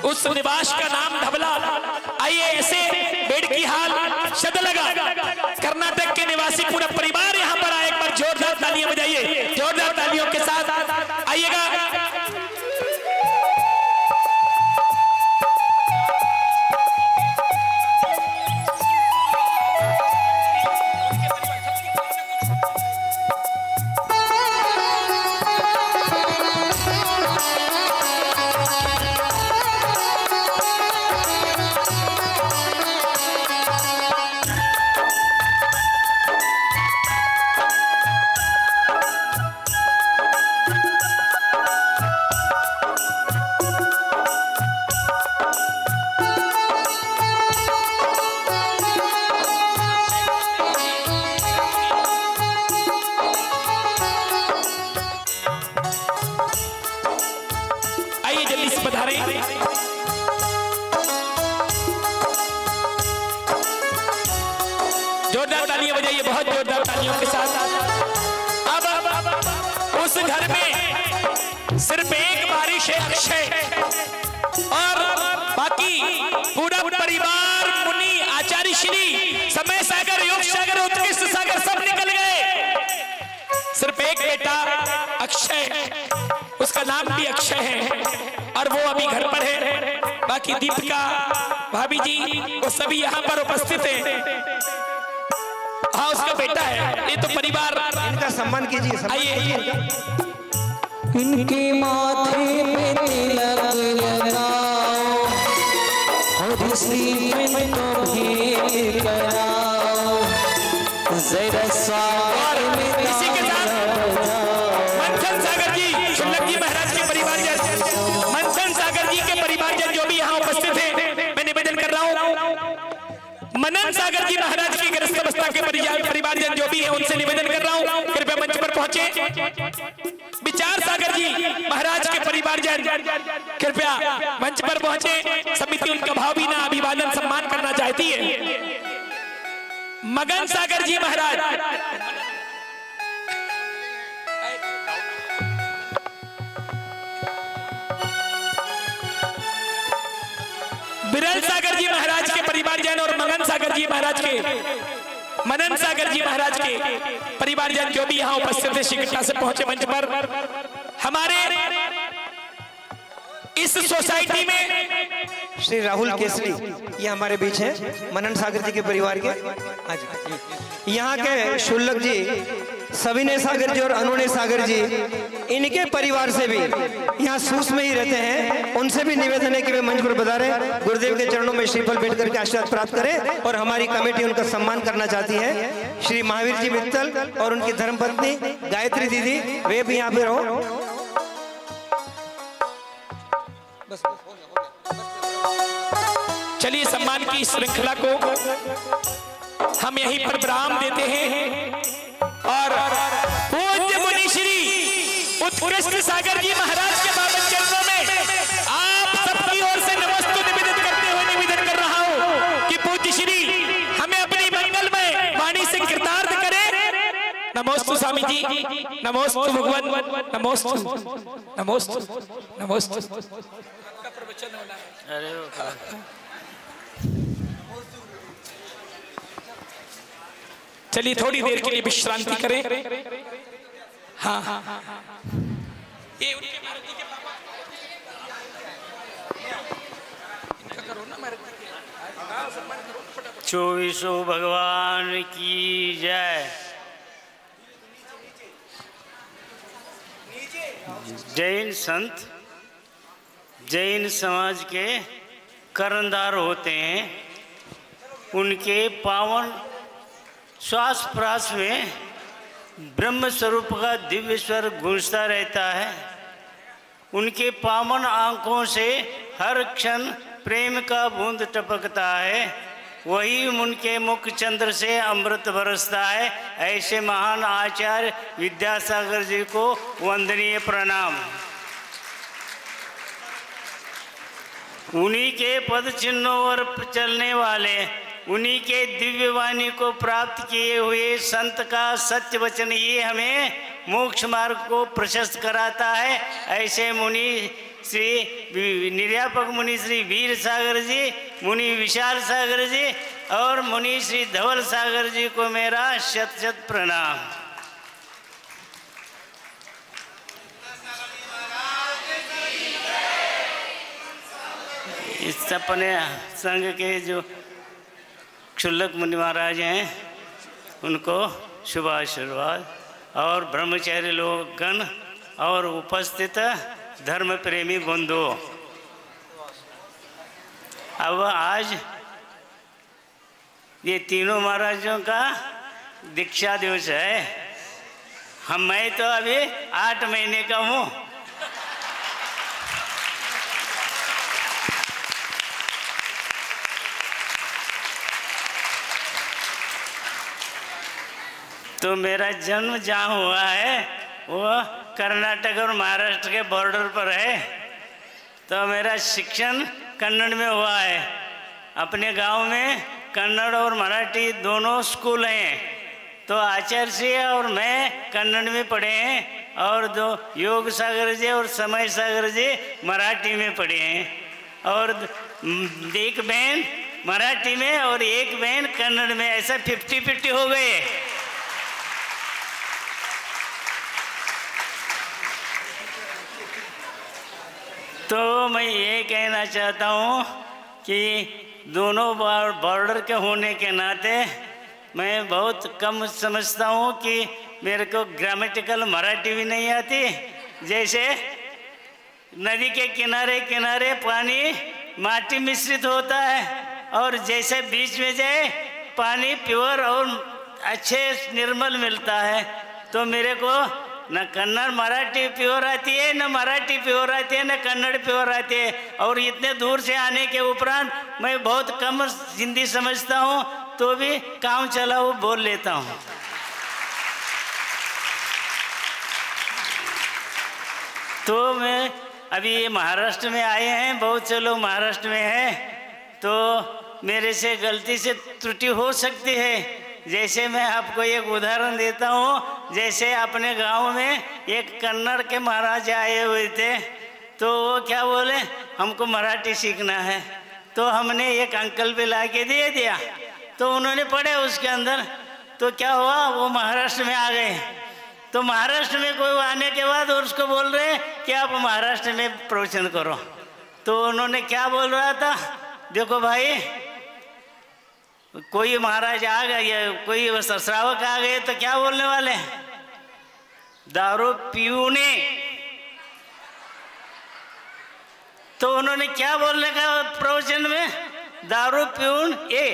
उस निवास का नाम धबला। आइए, ऐसे बेड़की हाल शदलगा कर्नाटक के निवासी पूरा परिवार यहाँ पर आए, एक बार जोरदार तालियां बजाइए, जोरदार तालियों के साथ आइएगा। जोरदार तालियां बजाइए, बहुत जोरदार तालियों के साथ। अब उस घर में सिर्फ एक बारिश है अक्षय, और बाकी पूरा परिवार मुनि आचार्य श्री समय सागर योग सागर उत्कृष्ट सागर सब निकल गए। सिर्फ एक बेटा अक्षय, उसका नाम भी अक्षय है और वो अभी घर पर है। बाकी दीपिका भाभी जी वो सभी यहाँ पर उपस्थित हैं। हाँ, उसका बेटा है। ये तो परिवार, इनका सम्मान कीजिए। आइए, इनके माथे पे तिलक लगाओ और श्रीमन को भेंट कराओ, जरा स्वागत में इसी के साथ मंथन सागर जी शुक्लक जी महाराज के परिवारजन, मंथन सागर जी के परिवारजन जो भी यहाँ उपस्थित हैं, मैं निवेदन कर रहा हूँ मनन सागर जी महाराज की ग्रस्त अवस्था के परिवारजन जो भी है उनसे निवेदन कर रहा हूँ कृपया मंच पर पहुंचे। विचार सागर जी महाराज के परिवारजन कृपया मंच पर पहुंचे। समिति उनका भावभीना अभिवादन सम्मान करना चाहती है। मगन सागर जी महाराज, बिरल सागर जी महाराज के परिवारजन और मगन सागर जी महाराज के मनन सागर जी महाराज के परिवारजन जो भी यहाँ उपस्थित है शीघ्रता से पहुंचे मंच पर। हमारे इस सोसाइटी में श्री राहुल केसरी ये हमारे बीच हैं, मनन सागर जी के परिवार के। यहाँ के शुल्लक जी, सविनय सागर जी और अनुनय सागर जी, इनके परिवार से भी यहाँ सूस में ही रहते हैं। उनसे भी निवेदन है कि वे मंच पर पधारें, गुरुदेव के चरणों में श्रीफल भेंट करके आशीर्वाद प्राप्त करें। और हमारी कमेटी उनका सम्मान करना चाहती है। श्री महावीर जी मित्तल और उनकी धर्मपत्नी गायत्री दीदी, वे भी यहाँ पे रहो। चलिए, सम्मान की श्रृंखला को हम यहीं पर विराम देते हैं और पूज्य मुनि श्री उत्कृष्ट सागर जी महाराज के पावन चरणों में आप सबकी ओर से नमस्ते निवेदन करते हुए निवेदन कर रहा हूं कि पूज्य श्री हमें अपनी मंगलमय वाणी से कृतार्थ करें नमोस्तु स्वामी जी, नमोस्तु भगवान, नमोस्तु नमोस्तु नमोस्तु। आपका प्रवचन होना है। चलिए थोड़ी देर के लिए विश्रांति करें। हाँ हाँ हाँ ये उनके मारुति के पापा इनका करो ना मारुति के। हाँ सम्मान करो फटाफट। 24 भगवान की जय। जैन संत जैन समाज के कर्णधार होते हैं। उनके पावन श्वास प्राश में ब्रह्म स्वरूप का दिव्य स्वर गूंजता रहता है। उनके पावन आंखों से हर क्षण प्रेम का बूंद टपकता है। वही उनके मुख चंद्र से अमृत बरसता है। ऐसे महान आचार्य विद्यासागर जी को वंदनीय प्रणाम। उन्हीं के पद चिन्हों पर चलने वाले, उन्हीं के दिव्य वाणी को प्राप्त किए हुए संत का सत्य वचन ही हमें मोक्ष मार्ग को प्रशस्त कराता है। ऐसे मुनि श्री निर्यापक मुनि श्री वीर सागर जी, मुनि विशाल सागर जी और मुनि श्री धवल सागर जी को मेरा शत शत प्रणाम। इस अपने संघ के जो क्षुल्लक मुनि महाराज हैं उनको शुभ आशीर्वाद और ब्रह्मचारी लोगगण और उपस्थित धर्म प्रेमी बंधु। अब आज ये तीनों महाराजों का दीक्षा दिवस है। मैं तो अभी 8 महीने का हूँ। तो मेरा जन्म जहाँ हुआ है वो कर्नाटक और महाराष्ट्र के बॉर्डर पर है। तो मेरा शिक्षण कन्नड़ में हुआ है। अपने गांव में कन्नड़ और मराठी दोनों स्कूल हैं। तो आचार्य जी और मैं कन्नड़ में पढ़े हैं और 2 योग सागर जी और समय सागर जी मराठी में पढ़े हैं। और एक बहन मराठी में और एक बहन कन्नड़ में, ऐसा 50-50 हो गए। तो मैं ये कहना चाहता हूँ कि दोनों बॉर्डर के होने के नाते मैं बहुत कम समझता हूँ कि मेरे को ग्रामेटिकल मराठी भी नहीं आती। जैसे नदी के किनारे किनारे पानी माटी मिश्रित होता है और जैसे बीच में जाए पानी प्योर और अच्छे निर्मल मिलता है। तो मेरे को न कन्नड़ मराठी प्योर आती है, न मराठी प्योर आती है, न कन्नड़ प्योर आती है। और इतने दूर से आने के उपरांत मैं बहुत कम हिंदी समझता हूँ, तो भी काम चला वो बोल लेता हूँ। तो मैं अभी ये महाराष्ट्र में आए हैं, बहुत से लोग महाराष्ट्र में हैं, तो मेरे से गलती से त्रुटि हो सकती है। जैसे मैं आपको एक उदाहरण देता हूँ। जैसे अपने गांव में एक कन्नड़ के महाराज आए हुए थे, तो वो क्या बोले, हमको मराठी सीखना है। तो हमने एक अंकल पे ला के दे दिया, तो उन्होंने पढ़े उसके अंदर। तो क्या हुआ, वो महाराष्ट्र में आ गए। तो महाराष्ट्र में कोई आने के बाद उसको बोल रहे हैं कि आप महाराष्ट्र में प्रवचन करो। तो उन्होंने क्या बोल रहा था, देखो भाई, कोई महाराज आ गए, कोई श्रावक आ गए तो क्या बोलने वाले, दारू पीने। तो उन्होंने क्या बोलने का प्रवचन में, दारू पीऊन ए।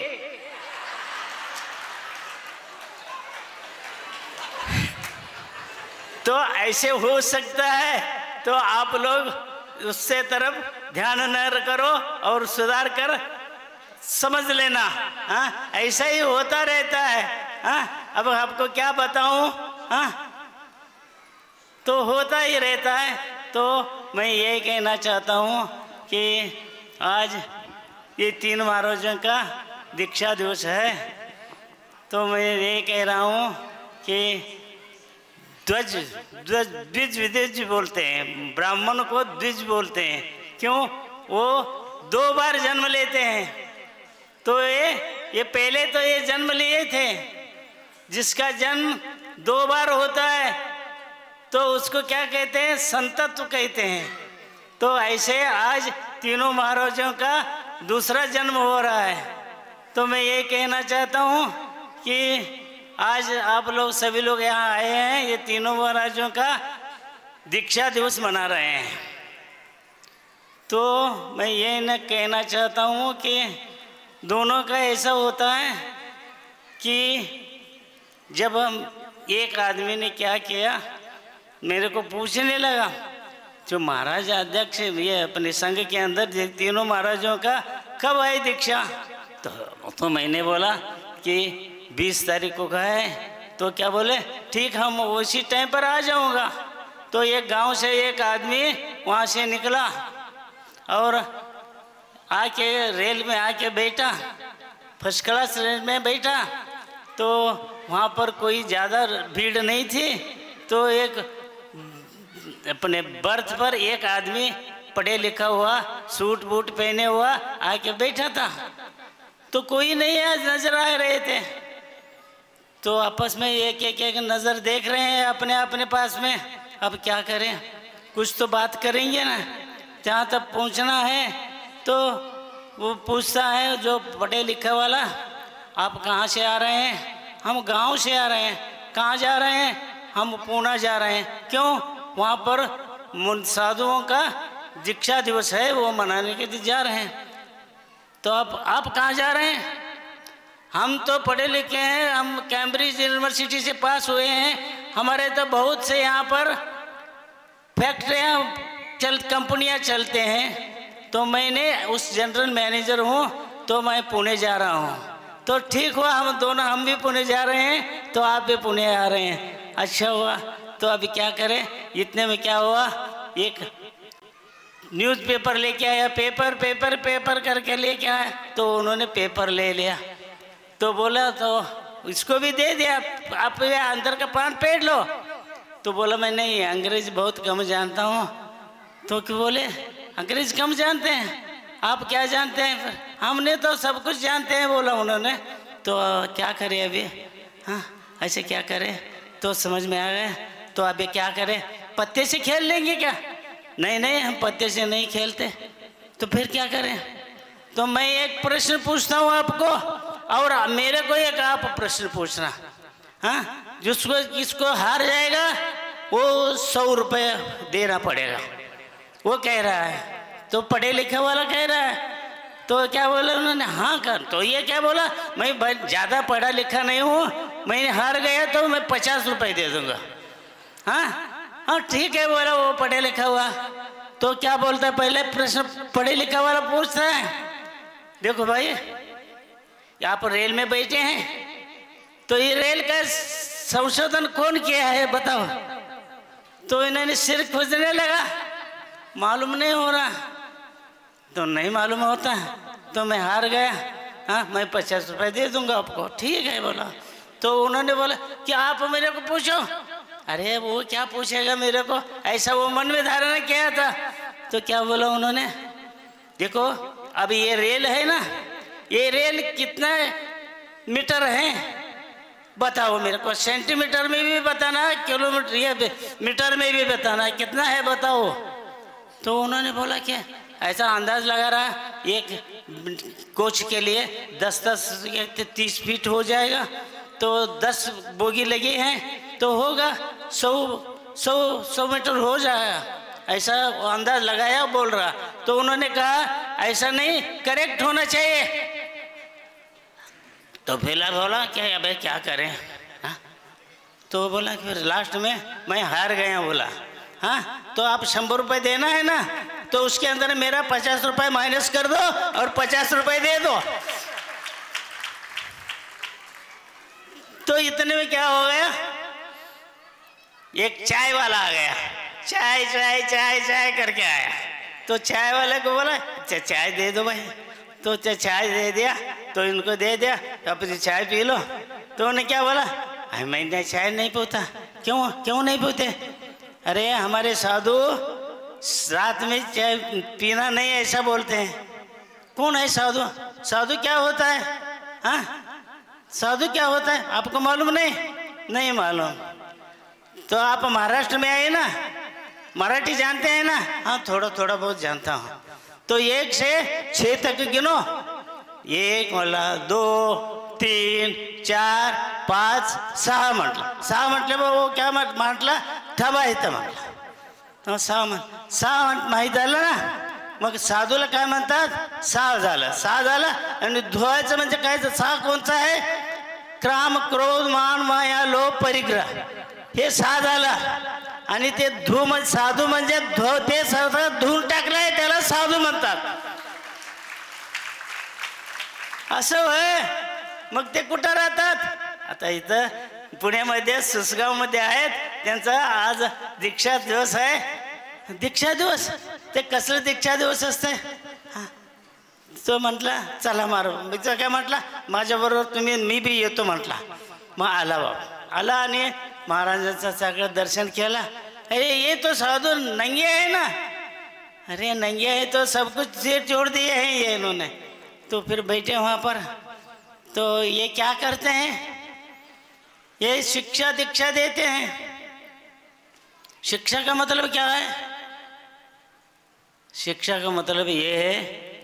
तो ऐसे हो सकता है। तो आप लोग उससे तरफ ध्यान न करो और सुधार कर समझ लेना। हाँ, ऐसा ही होता रहता है। हाँ, अब आपको क्या बताऊं। हाँ, तो होता ही रहता है। तो मैं ये कहना चाहता हूँ कि आज ये 3 महाराजों का दीक्षा दिवस है। तो मैं ये कह रहा हूँ कि द्विज द्विज विद्विज बोलते हैं, ब्राह्मण को द्विज बोलते हैं। क्यों? वो 2 बार जन्म लेते हैं। तो ये पहले तो ये जन्म लिए थे, जिसका जन्म 2 बार होता है तो उसको क्या कहते हैं? संतत्व कहते हैं। तो ऐसे आज तीनों महाराजों का दूसरा जन्म हो रहा है। तो मैं ये कहना चाहता हूँ कि आज आप लोग सभी लोग यहाँ आए हैं, ये तीनों महाराजों का दीक्षा दिवस मना रहे हैं। तो मैं ये न कहना चाहता हूँ कि दोनों का ऐसा होता है कि जब हम एक आदमी ने क्या किया, मेरे को पूछने लगा, जो महाराज अध्यक्ष ये अपने संघ के अंदर तीनों महाराजों का कब आई दीक्षा? तो मैंने बोला कि 20 तारीख को का है। तो क्या बोले, ठीक हम उसी टाइम पर आ जाऊंगा। तो एक गांव से एक आदमी वहाँ से निकला और आके रेल में आके बैठा, फर्स्ट क्लास रेल में बैठा। तो वहाँ पर कोई ज़्यादा भीड़ नहीं थी। तो एक अपने बर्थ पर एक आदमी पढ़े लिखा हुआ, सूट बूट पहने हुआ आके बैठा था। तो कोई नहीं नजर आ रहे थे। तो आपस में एक नज़र देख रहे हैं अपने अपने पास में। अब क्या करें, कुछ तो बात करेंगे ना। जहाँ तक पहुँचना है तो वो पूछता है जो पढ़े लिखा वाला, आप कहाँ से आ रहे हैं? हम गांव से आ रहे हैं। कहाँ जा रहे हैं? हम पूना जा रहे हैं। क्यों? वहाँ पर साधुओं का दीक्षा दिवस है, वो मनाने के लिए जा रहे हैं। तो आप कहाँ जा रहे हैं? हम तो पढ़े लिखे हैं, हम कैम्ब्रिज यूनिवर्सिटी से पास हुए हैं। हमारे तो बहुत से यहाँ पर फैक्ट्रियाँ कंपनियाँ चलते हैं। तो मैंने उस जनरल मैनेजर हूँ, तो मैं पुणे जा रहा हूँ। तो ठीक हुआ, हम भी पुणे जा रहे हैं, तो आप भी पुणे आ रहे हैं। अच्छा हुआ। तो अभी क्या करें? इतने में क्या हुआ, एक न्यूज़पेपर लेके आया, पेपर करके लेके आया। तो उन्होंने पेपर ले लिया। तो बोला तो इसको भी दे दिया, आप अंदर का पान पेड़ लो। तो बोला मैं नहीं, अंग्रेज बहुत कम जानता हूँ। तो क्यों? बोले अंग्रेज कम जानते हैं, आप क्या जानते हैं? हमने तो सब कुछ जानते हैं, बोला उन्होंने। तो क्या करें अभी? हाँ, ऐसे क्या करें? तो समझ में आ गया। तो अभी क्या करें? पत्ते से खेल लेंगे क्या? नहीं, हम पत्ते से नहीं खेलते। तो फिर क्या करें? तो मैं एक प्रश्न पूछता हूँ आपको, और मेरे को एक आप प्रश्न पूछना। हाँ, जिसको हार जाएगा वो 100 रुपये देना पड़ेगा, वो कह रहा है। तो पढ़े लिखे वाला कह रहा है। तो क्या बोला उन्होंने? हाँ कर। तो ये क्या बोला, मैं ज़्यादा पढ़ा लिखा नहीं हूँ, मैं हार गया तो मैं 50 रुपये दे दूँगा। हाँ ठीक है बोला वो पढ़े लिखा हुआ। तो क्या बोलता है, पहले प्रश्न पढ़े लिखा वाला पूछता है, देखो भाई यहाँ पर रेल में बैठे हैं, तो ये रेल का संशोधन कौन किया है बताओ। तो इन्होंने सिर खोजने लगा, मालूम नहीं हो रहा। तो नहीं मालूम होता, तो मैं हार गया। हाँ, मैं 50 रुपये दे दूंगा आपको। ठीक है बोला। तो उन्होंने बोला कि आप मेरे को पूछो। अरे वो क्या पूछेगा मेरे को, ऐसा वो मन में धारणा किया था। तो क्या बोला उन्होंने, देखो अब ये रेल है ना, ये रेल कितना मीटर है बताओ मेरे को, सेंटीमीटर में भी बताना, किलोमीटर ये मीटर में भी बताना, कितना है बताओ। तो उन्होंने बोला कि ऐसा अंदाज लगा रहा, एक कोच के लिए 10-10 30 फीट हो जाएगा, तो 10 बोगी लगी हैं तो होगा 100 मीटर हो जाएगा, ऐसा अंदाज लगाया बोल रहा। तो उन्होंने कहा ऐसा नहीं, करेक्ट होना चाहिए। तो फिर बोला क्या अबे क्या करें। हाँ, तो बोला फिर लास्ट में मैं हार गया। बोला हाँ, तो आप 100 रुपये देना है ना, तो उसके अंदर मेरा 50 रुपये माइनस कर दो और 50 रुपये दे दो। तो इतने में क्या हो गया, एक चाय वाला आ गया, चाय चाय चाय चाय करके आया। तो चाय वाले को बोला चाय दे दो भाई। तो चाय दे दिया, तो इनको दे दिया, अपनी चाय पी लो। तो उन्हें क्या बोला, मैंने चाय नहीं पीता, क्यों क्यों नहीं पीते? अरे हमारे साधु रात में चाय पीना नहीं ऐसा बोलते हैं। कौन है साधु? साधु क्या होता है? हाँ, साधु क्या होता है आपको मालूम नहीं? नहीं मालूम। तो आप महाराष्ट्र में आए ना, मराठी जानते हैं ना? हाँ, थोड़ा थोड़ा बहुत जानता हूँ। तो 1 से 6 तक गिनो। 1 मला 2 3 4 5 6 म्हटलं. 6 म्हटलं वो क्या म्हटलं? ठबा येतं म्हटलं. 6 माहीत झालं ना. मग साधूला काय म्हणतात? 6 झालं. 6 झालं. आणि धुवायचं म्हणजे काय? 6 कोणचं आहे? क्राम क्रोध मान माया लोभ परिग्रह, हे 6 झालं. आणि ते साधू म्हणजे ते सगळं धुवून टाकलंय, त्याला साधू म्हणतात. असं होय. मग ते कुठं राहतात? आता इथं पुण्यामध्ये सुसगावमध्ये आहेत. त्यांचा आज दीक्षा दिवस आहे. दीक्षा दिवस? ते कसलं दीक्षा दिवस असते? तो म्हटला चला मारू. मी काय म्हटला, माझ्याबरोबर मी बी येतो म्हटला. मग आला बाबा. आला आणि महाराजांचं सगळं दर्शन केला. अरे ये तो साधु नंगे है ना? अरे नंगे है तो सब कुछ से छोड़ दिए हैं ये इन्होंने. तो फिर बैठे वहाँ पर. तो ये क्या करते हैं? ये शिक्षा दीक्षा देते हैं. शिक्षा का मतलब क्या है? शिक्षा का मतलब ये है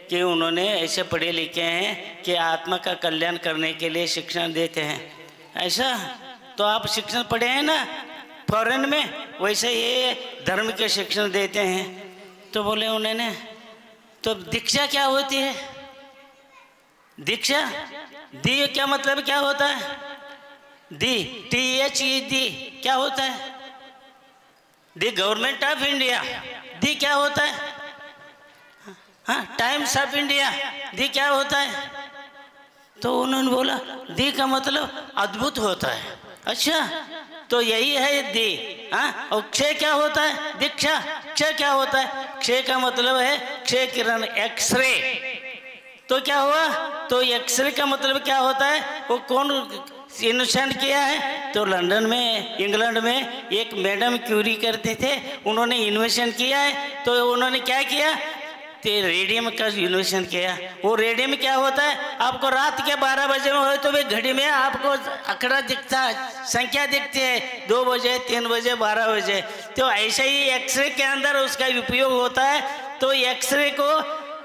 कि उन्होंने ऐसे पढ़े लिखे हैं कि आत्मा का कल्याण करने के लिए शिक्षण देते हैं. ऐसा तो आप शिक्षण पढ़े हैं ना फॉरेन में, वैसे ये धर्म के शिक्षण देते हैं. तो बोले उन्होंने तो दीक्षा क्या होती है? दीक्षा दी क्या मतलब क्या होता है? दी THE दी क्या होता है? दी गवर्नमेंट ऑफ इंडिया. दी क्या होता है? हाँ, टाइम्स ऑफ इंडिया. दी क्या होता है? तो उन्होंने बोला दी का मतलब अद्भुत होता है. अच्छा, तो यही है दी. हाँ, और क्षय क्या होता है? दीक्षा. क्षय क्या होता है? क्षय का मतलब है क्षय किरण, एक्सरे. तो क्या हुआ? तो एक्सरे का मतलब क्या होता है? वो कौन इन्वेंशन किया है? तो लंदन में, इंग्लैंड में एक मैडम क्यूरी करते थे, उन्होंने इन्वेंशन किया है. तो उन्होंने क्या किया? रेडियम का इन्वेंशन किया. वो रेडियम क्या होता है? आपको रात के 12 बजे में हो तो भी घड़ी में आपको आंकड़ा दिखता है, संख्या दिखती है, 2 बजे 3 बजे 12 बजे. तो ऐसे ही एक्सरे के अंदर उसका उपयोग होता है. तो एक्सरे को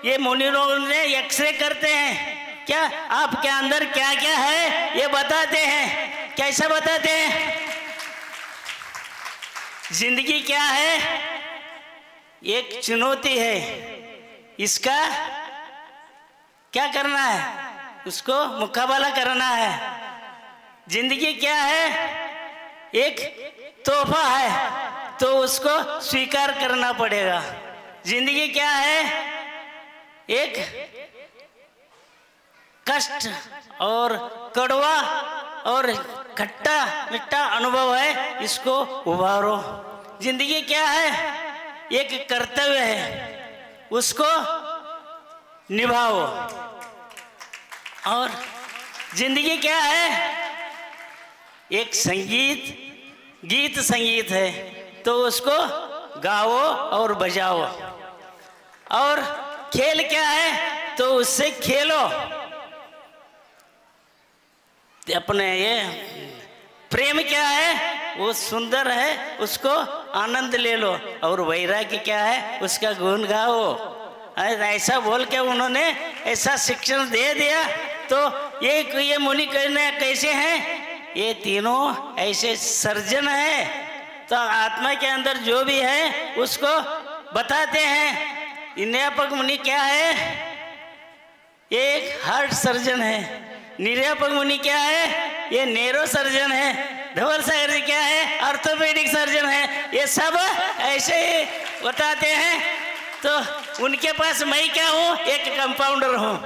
ये मुनि लोग ने एक्सरे करते हैं. क्या आपके अंदर क्या क्या है ये बताते हैं. कैसा बताते हैं? जिंदगी क्या है? एक चुनौती है. इसका क्या करना है? उसको मुकाबला करना है. जिंदगी क्या है? एक तोहफा है, तो उसको स्वीकार करना पड़ेगा. जिंदगी क्या है? एक कष्ट और कड़वा और खट्टा मीठा अनुभव है, इसको उभारो. जिंदगी क्या है? एक कर्तव्य है, उसको निभाओ. और जिंदगी क्या है? एक गीत संगीत है, तो उसको गाओ और बजाओ. और खेल क्या है? तो उससे खेलो. अपने ये प्रेम क्या है? वो सुंदर है, उसको आनंद ले लो. और वैराग्य क्या है? उसका गुण गाओ. ऐसा बोल के उन्होंने ऐसा शिक्षण दे दिया. तो ये मुनि कहने कैसे हैं? ये तीनों ऐसे सर्जन है. तो आत्मा के अंदर जो भी है उसको बताते हैं. निर्यापक मुनि क्या है? एक हार्ट सर्जन है. निर्यापक मुनि क्या है? ये नेरो सर्जन है. धवल सागर जी क्या है? ऑर्थोपेडिक सर्जन है. ये सब ऐसे ही बताते हैं. तो उनके पास मैं क्या हूँ? एक कंपाउंडर हूँ.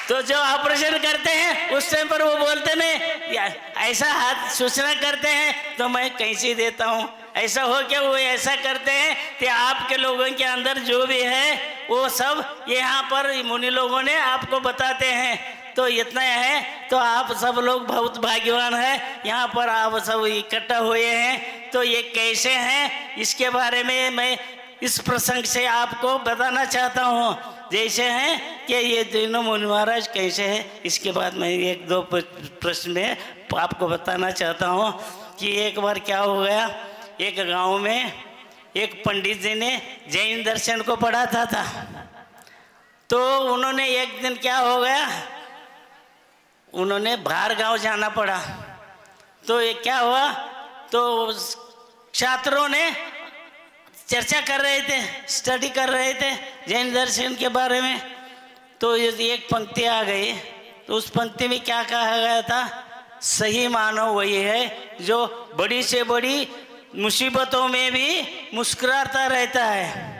तो जो ऑपरेशन करते हैं उस टाइम पर वो बोलते नहीं, ऐसा हाथ सूचना करते हैं तो मैं कैंची देता हूँ. ऐसा हो क्या वो ऐसा करते हैं कि आपके लोगों के अंदर जो भी है वो सब यहाँ पर मुनि लोगों ने आपको बताते हैं. तो इतना है तो आप सब लोग बहुत भाग्यवान हैं, यहाँ पर आप सब इकट्ठा हुए हैं। तो ये कैसे हैं इसके बारे में मैं इस प्रसंग से आपको बताना चाहता हूँ। जैसे हैं कि ये तीनों मुनि महाराज कैसे हैं, इसके बाद मैं एक दो प्रश्न में आपको बताना चाहता हूँ कि एक बार क्या हो गया, एक गांव में एक पंडित जी ने जैन दर्शन को पढ़ाता था। तो उन्होंने एक दिन क्या हो गया, उन्होंने बाहर गांव जाना पड़ा। तो ये क्या हुआ, तो छात्रों ने चर्चा कर रहे थे, स्टडी कर रहे थे जैन दर्शन के बारे में। तो एक पंक्ति आ गई, तो उस पंक्ति में क्या कहा गया था, सही मानव वही है जो बड़ी से बड़ी मुसीबतों में भी मुस्कुराता रहता है।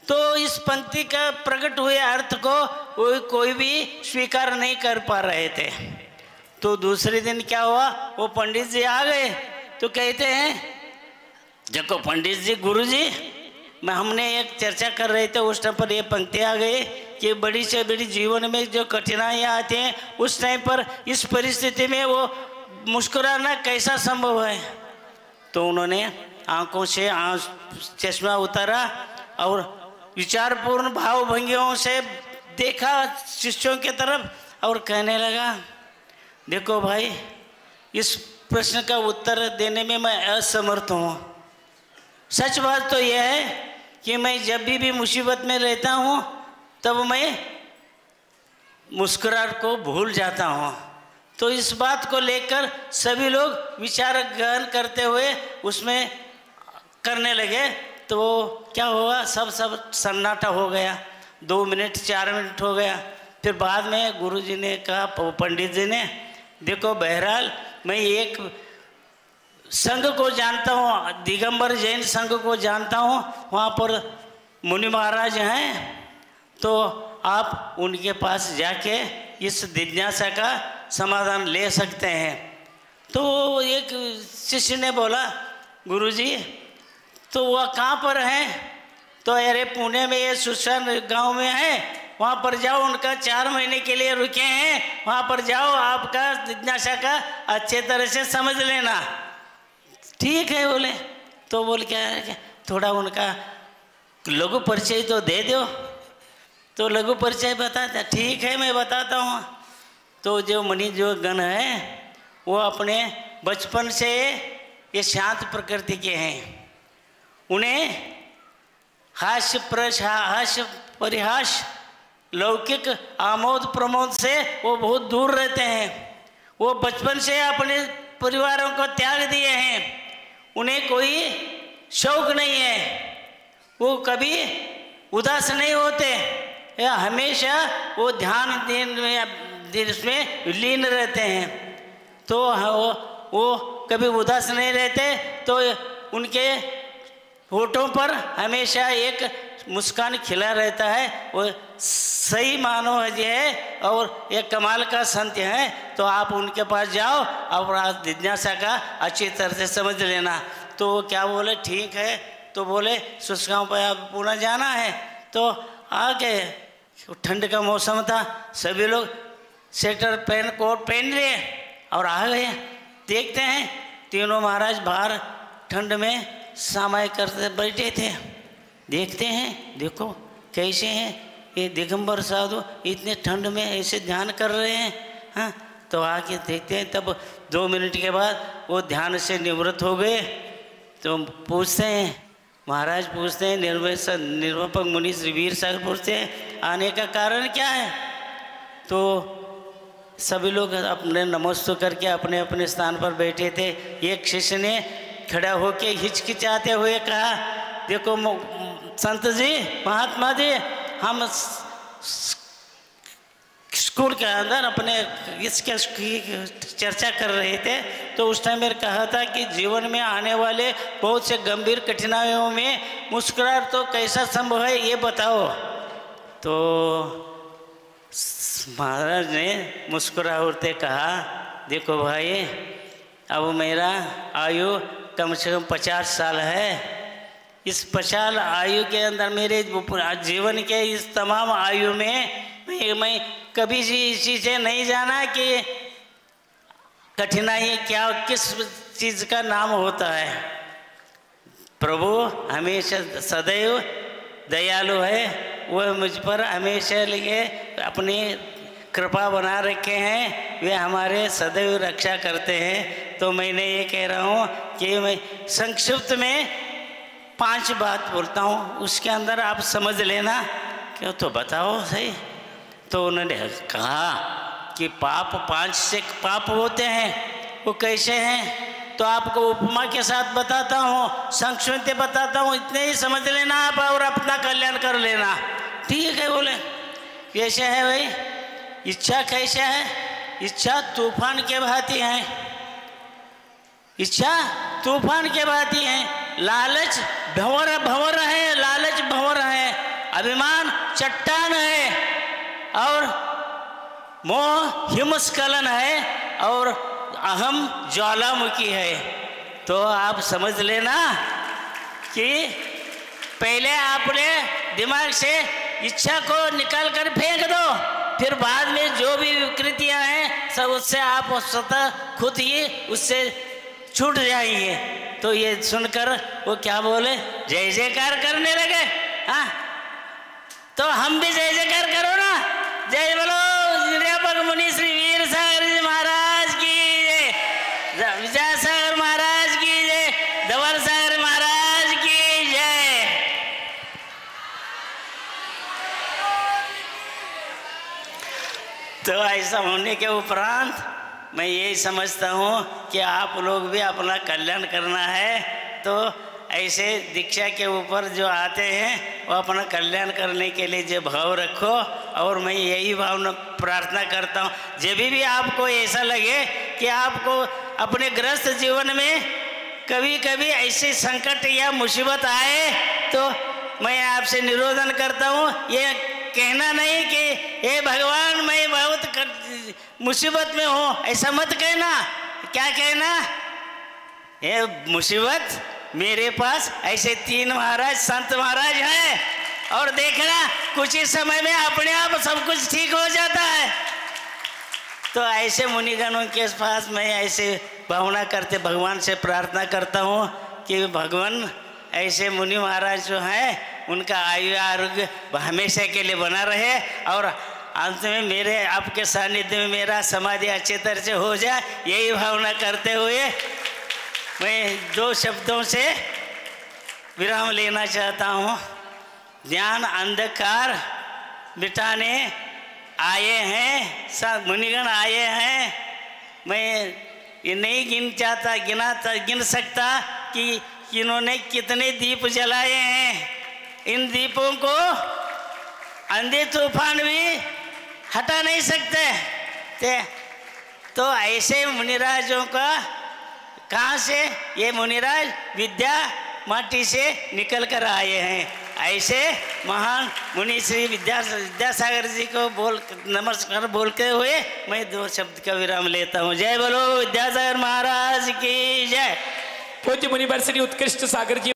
तो इस पंक्ति का प्रकट हुए अर्थ को कोई भी स्वीकार नहीं कर पा रहे थे। तो दूसरे दिन क्या हुआ, वो पंडित जी आ गए। तो कहते हैं देखो पंडित जी, गुरु जी, मैं हमने एक चर्चा कर रहे थे, उस टाइम पर ये पंक्ति आ गई कि बड़ी से बड़ी जीवन में जो कठिनाइयाँ आती हैं उस टाइम पर इस परिस्थिति में वो मुस्कुराना कैसा संभव है। तो उन्होंने आंखों से चश्मा उतारा और विचारपूर्ण भावभंगियों से देखा शिष्यों की तरफ और कहने लगा, देखो भाई, इस प्रश्न का उत्तर देने में मैं असमर्थ हूँ। सच बात तो यह है कि मैं जब भी मुसीबत में रहता हूँ तब मैं मुस्कुराहट को भूल जाता हूँ। तो इस बात को लेकर सभी लोग विचार गहन करते हुए उसमें करने लगे। तो क्या हुआ, सब सन्नाटा हो गया। 2 मिनट 4 मिनट हो गया। फिर बाद में गुरुजी ने कहा, पंडित जी ने, देखो बहरहाल मैं एक संघ को जानता हूँ, दिगंबर जैन संघ को जानता हूँ, वहाँ पर मुनि महाराज हैं, तो आप उनके पास जाके इस जिज्ञासा का समाधान ले सकते हैं। तो एक शिष्य ने बोला, गुरुजी तो वह कहाँ पर हैं? तो अरे पुणे में ये सुशान गांव में है, वहाँ पर जाओ, उनका 4 महीने के लिए रुके हैं, वहाँ पर जाओ, आपका जिज्ञासा का अच्छे तरह से समझ लेना। ठीक है बोले। तो बोल क्या है, थोड़ा उनका लघु परिचय तो दे दो। तो लघु परिचय बताता, ठीक है मैं बताता हूँ। तो जो मुनि जो गण है वो अपने बचपन से ये शांत प्रकृति के हैं। उन्हें हास्य परिहास लौकिक आमोद प्रमोद से वो बहुत दूर रहते हैं। वो बचपन से अपने परिवारों को त्याग दिए हैं। उन्हें कोई शौक नहीं है, वो कभी उदास नहीं होते, या हमेशा वो ध्यान में लीन रहते हैं। तो वो कभी उदास नहीं रहते। तो उनके होठों पर हमेशा एक मुस्कान खिला रहता है। वो सही मानो है और एक कमाल का संत है। तो आप उनके पास जाओ और जिज्ञासा का अच्छी तरह से समझ लेना। तो क्या बोले, ठीक है। तो बोले सुसगांव पर आप पुणे जाना है। तो आ गए, ठंड का मौसम था, सभी लोग स्वेटर पहन कोट पहन लिए और आ गए। देखते हैं तीनों महाराज बाहर ठंड में सामाय करते बैठे थे। देखते हैं, देखो कैसे हैं ये दिगंबर साधु, इतने ठंड में ऐसे ध्यान कर रहे हैं। हाँ, तो आके देखते हैं। तब 2 मिनट के बाद वो ध्यान से निवृत्त हो गए। तो पूछते हैं, महाराज पूछते हैं, निर्वपक मुनि श्री वीर सागर पूछते हैं, आने का कारण क्या है? तो सभी लोग अपने नमस्ते करके अपने अपने स्थान पर बैठे थे। एक शिष्य ने खड़ा होके हिचकिचाते हुए कहा, देखो संत जी, महात्मा जी, हम स्कूल के अंदर अपने इसके चर्चा कर रहे थे। तो उस टाइम मैंने कहा था कि जीवन में आने वाले बहुत से गंभीर कठिनाइयों में मुस्कुराहट तो कैसा संभव है, ये बताओ। तो महाराज ने मुस्कुराते कहा, देखो भाई, अब मेरा आयु कम से कम 50 साल है। इस 50 आयु के अंदर मेरे जीवन के इस तमाम आयु में मैं कभी इसी से नहीं जाना कि कठिनाई क्या किस चीज़ का नाम होता है। प्रभु हमेशा सदैव दयालु है, वह मुझ पर हमेशा लिए अपनी कृपा बना रखे हैं, वे हमारे सदैव रक्षा करते हैं। तो मैंने ये कह रहा हूँ कि मैं संक्षिप्त में 5 बात बोलता हूँ, उसके अंदर आप समझ लेना। क्यों तो बताओ सही। तो उन्होंने कहा कि पाप 5 से पाप होते हैं, वो कैसे हैं? तो आपको उपमा के साथ बताता हूँ, संक्षिप्त बताता हूँ, इतने ही समझ लेना आप और अपना कल्याण कर लेना। ठीक है बोले। कैसे है भाई? इच्छा कैसे है? इच्छा तूफान के भांति है, इच्छा तूफान के भांति है। लालच भंवर भंवर है, लालच भंवर है। अभिमान चट्टान है और मोह हिमस्खलन है और अहम ज्वालामुखी है। तो आप समझ लेना कि पहले आपने दिमाग से इच्छा को निकाल कर फेंक दो, फिर बाद में जो भी विकृतियां हैं सब उससे आप स्वतः खुद ही उससे छूट जाएंगे। तो ये सुनकर वो क्या बोले, जय जयकार करने लगे। हाँ, तो हम भी जय जयकार करो ना। जय बोलो विद्यापक मुनि श्री वीर सागर जी महाराज की जय, विद्यासागर महाराज की जय, धवल सागर महाराज की जय। तो ऐसा होने के उपरांत मैं यही समझता हूँ कि आप लोग भी अपना कल्याण करना है, तो ऐसे दीक्षा के ऊपर जो आते हैं वो अपना कल्याण करने के लिए जो भाव रखो। और मैं यही भावना प्रार्थना करता हूँ, जब भी आपको ऐसा लगे कि आपको अपने ग्रस्त जीवन में कभी कभी ऐसे संकट या मुसीबत आए, तो मैं आपसे निवेदन करता हूँ, ये कहना नहीं कि हे भगवान मैं बहुत मुसीबत में हूँ, ऐसा मत कहना। क्या कहना? ये मुसीबत मेरे पास ऐसे 3 महाराज संत महाराज हैं, और देखना कुछ ही समय में अपने आप सब कुछ ठीक हो जाता है। तो ऐसे मुनिगणों के पास मैं ऐसे भावना करते भगवान से प्रार्थना करता हूँ कि भगवान ऐसे मुनि महाराज जो हैं उनका आयु आरोग्य हमेशा के लिए बना रहे, और अंत में मेरे आपके सानिध्य में मेरा समाधि अच्छे तरह से हो जाए, यही भावना करते हुए मैं 2 शब्दों से विराम लेना चाहता हूँ। ज्ञान अंधकार मिटाने आए हैं, सब मुनिगण आए हैं। मैं ये नहीं गिन सकता कि इन्होंने कितने दीप जलाए हैं। इन दीपों को आंधी तूफान भी हटा नहीं सकते। तो ऐसे मुनिराजों का कहाँ से? ये मुनिराज विद्या माटी से निकल कर आए हैं। ऐसे महान मुनि श्री विद्यासागर जी को नमस्कार बोलते हुए मैं 2 शब्द का विराम लेता हूँ। जय बोलो विद्यासागर महाराज की जय। पूज्य मुनिवर श्री उत्कृष्ट सागर जी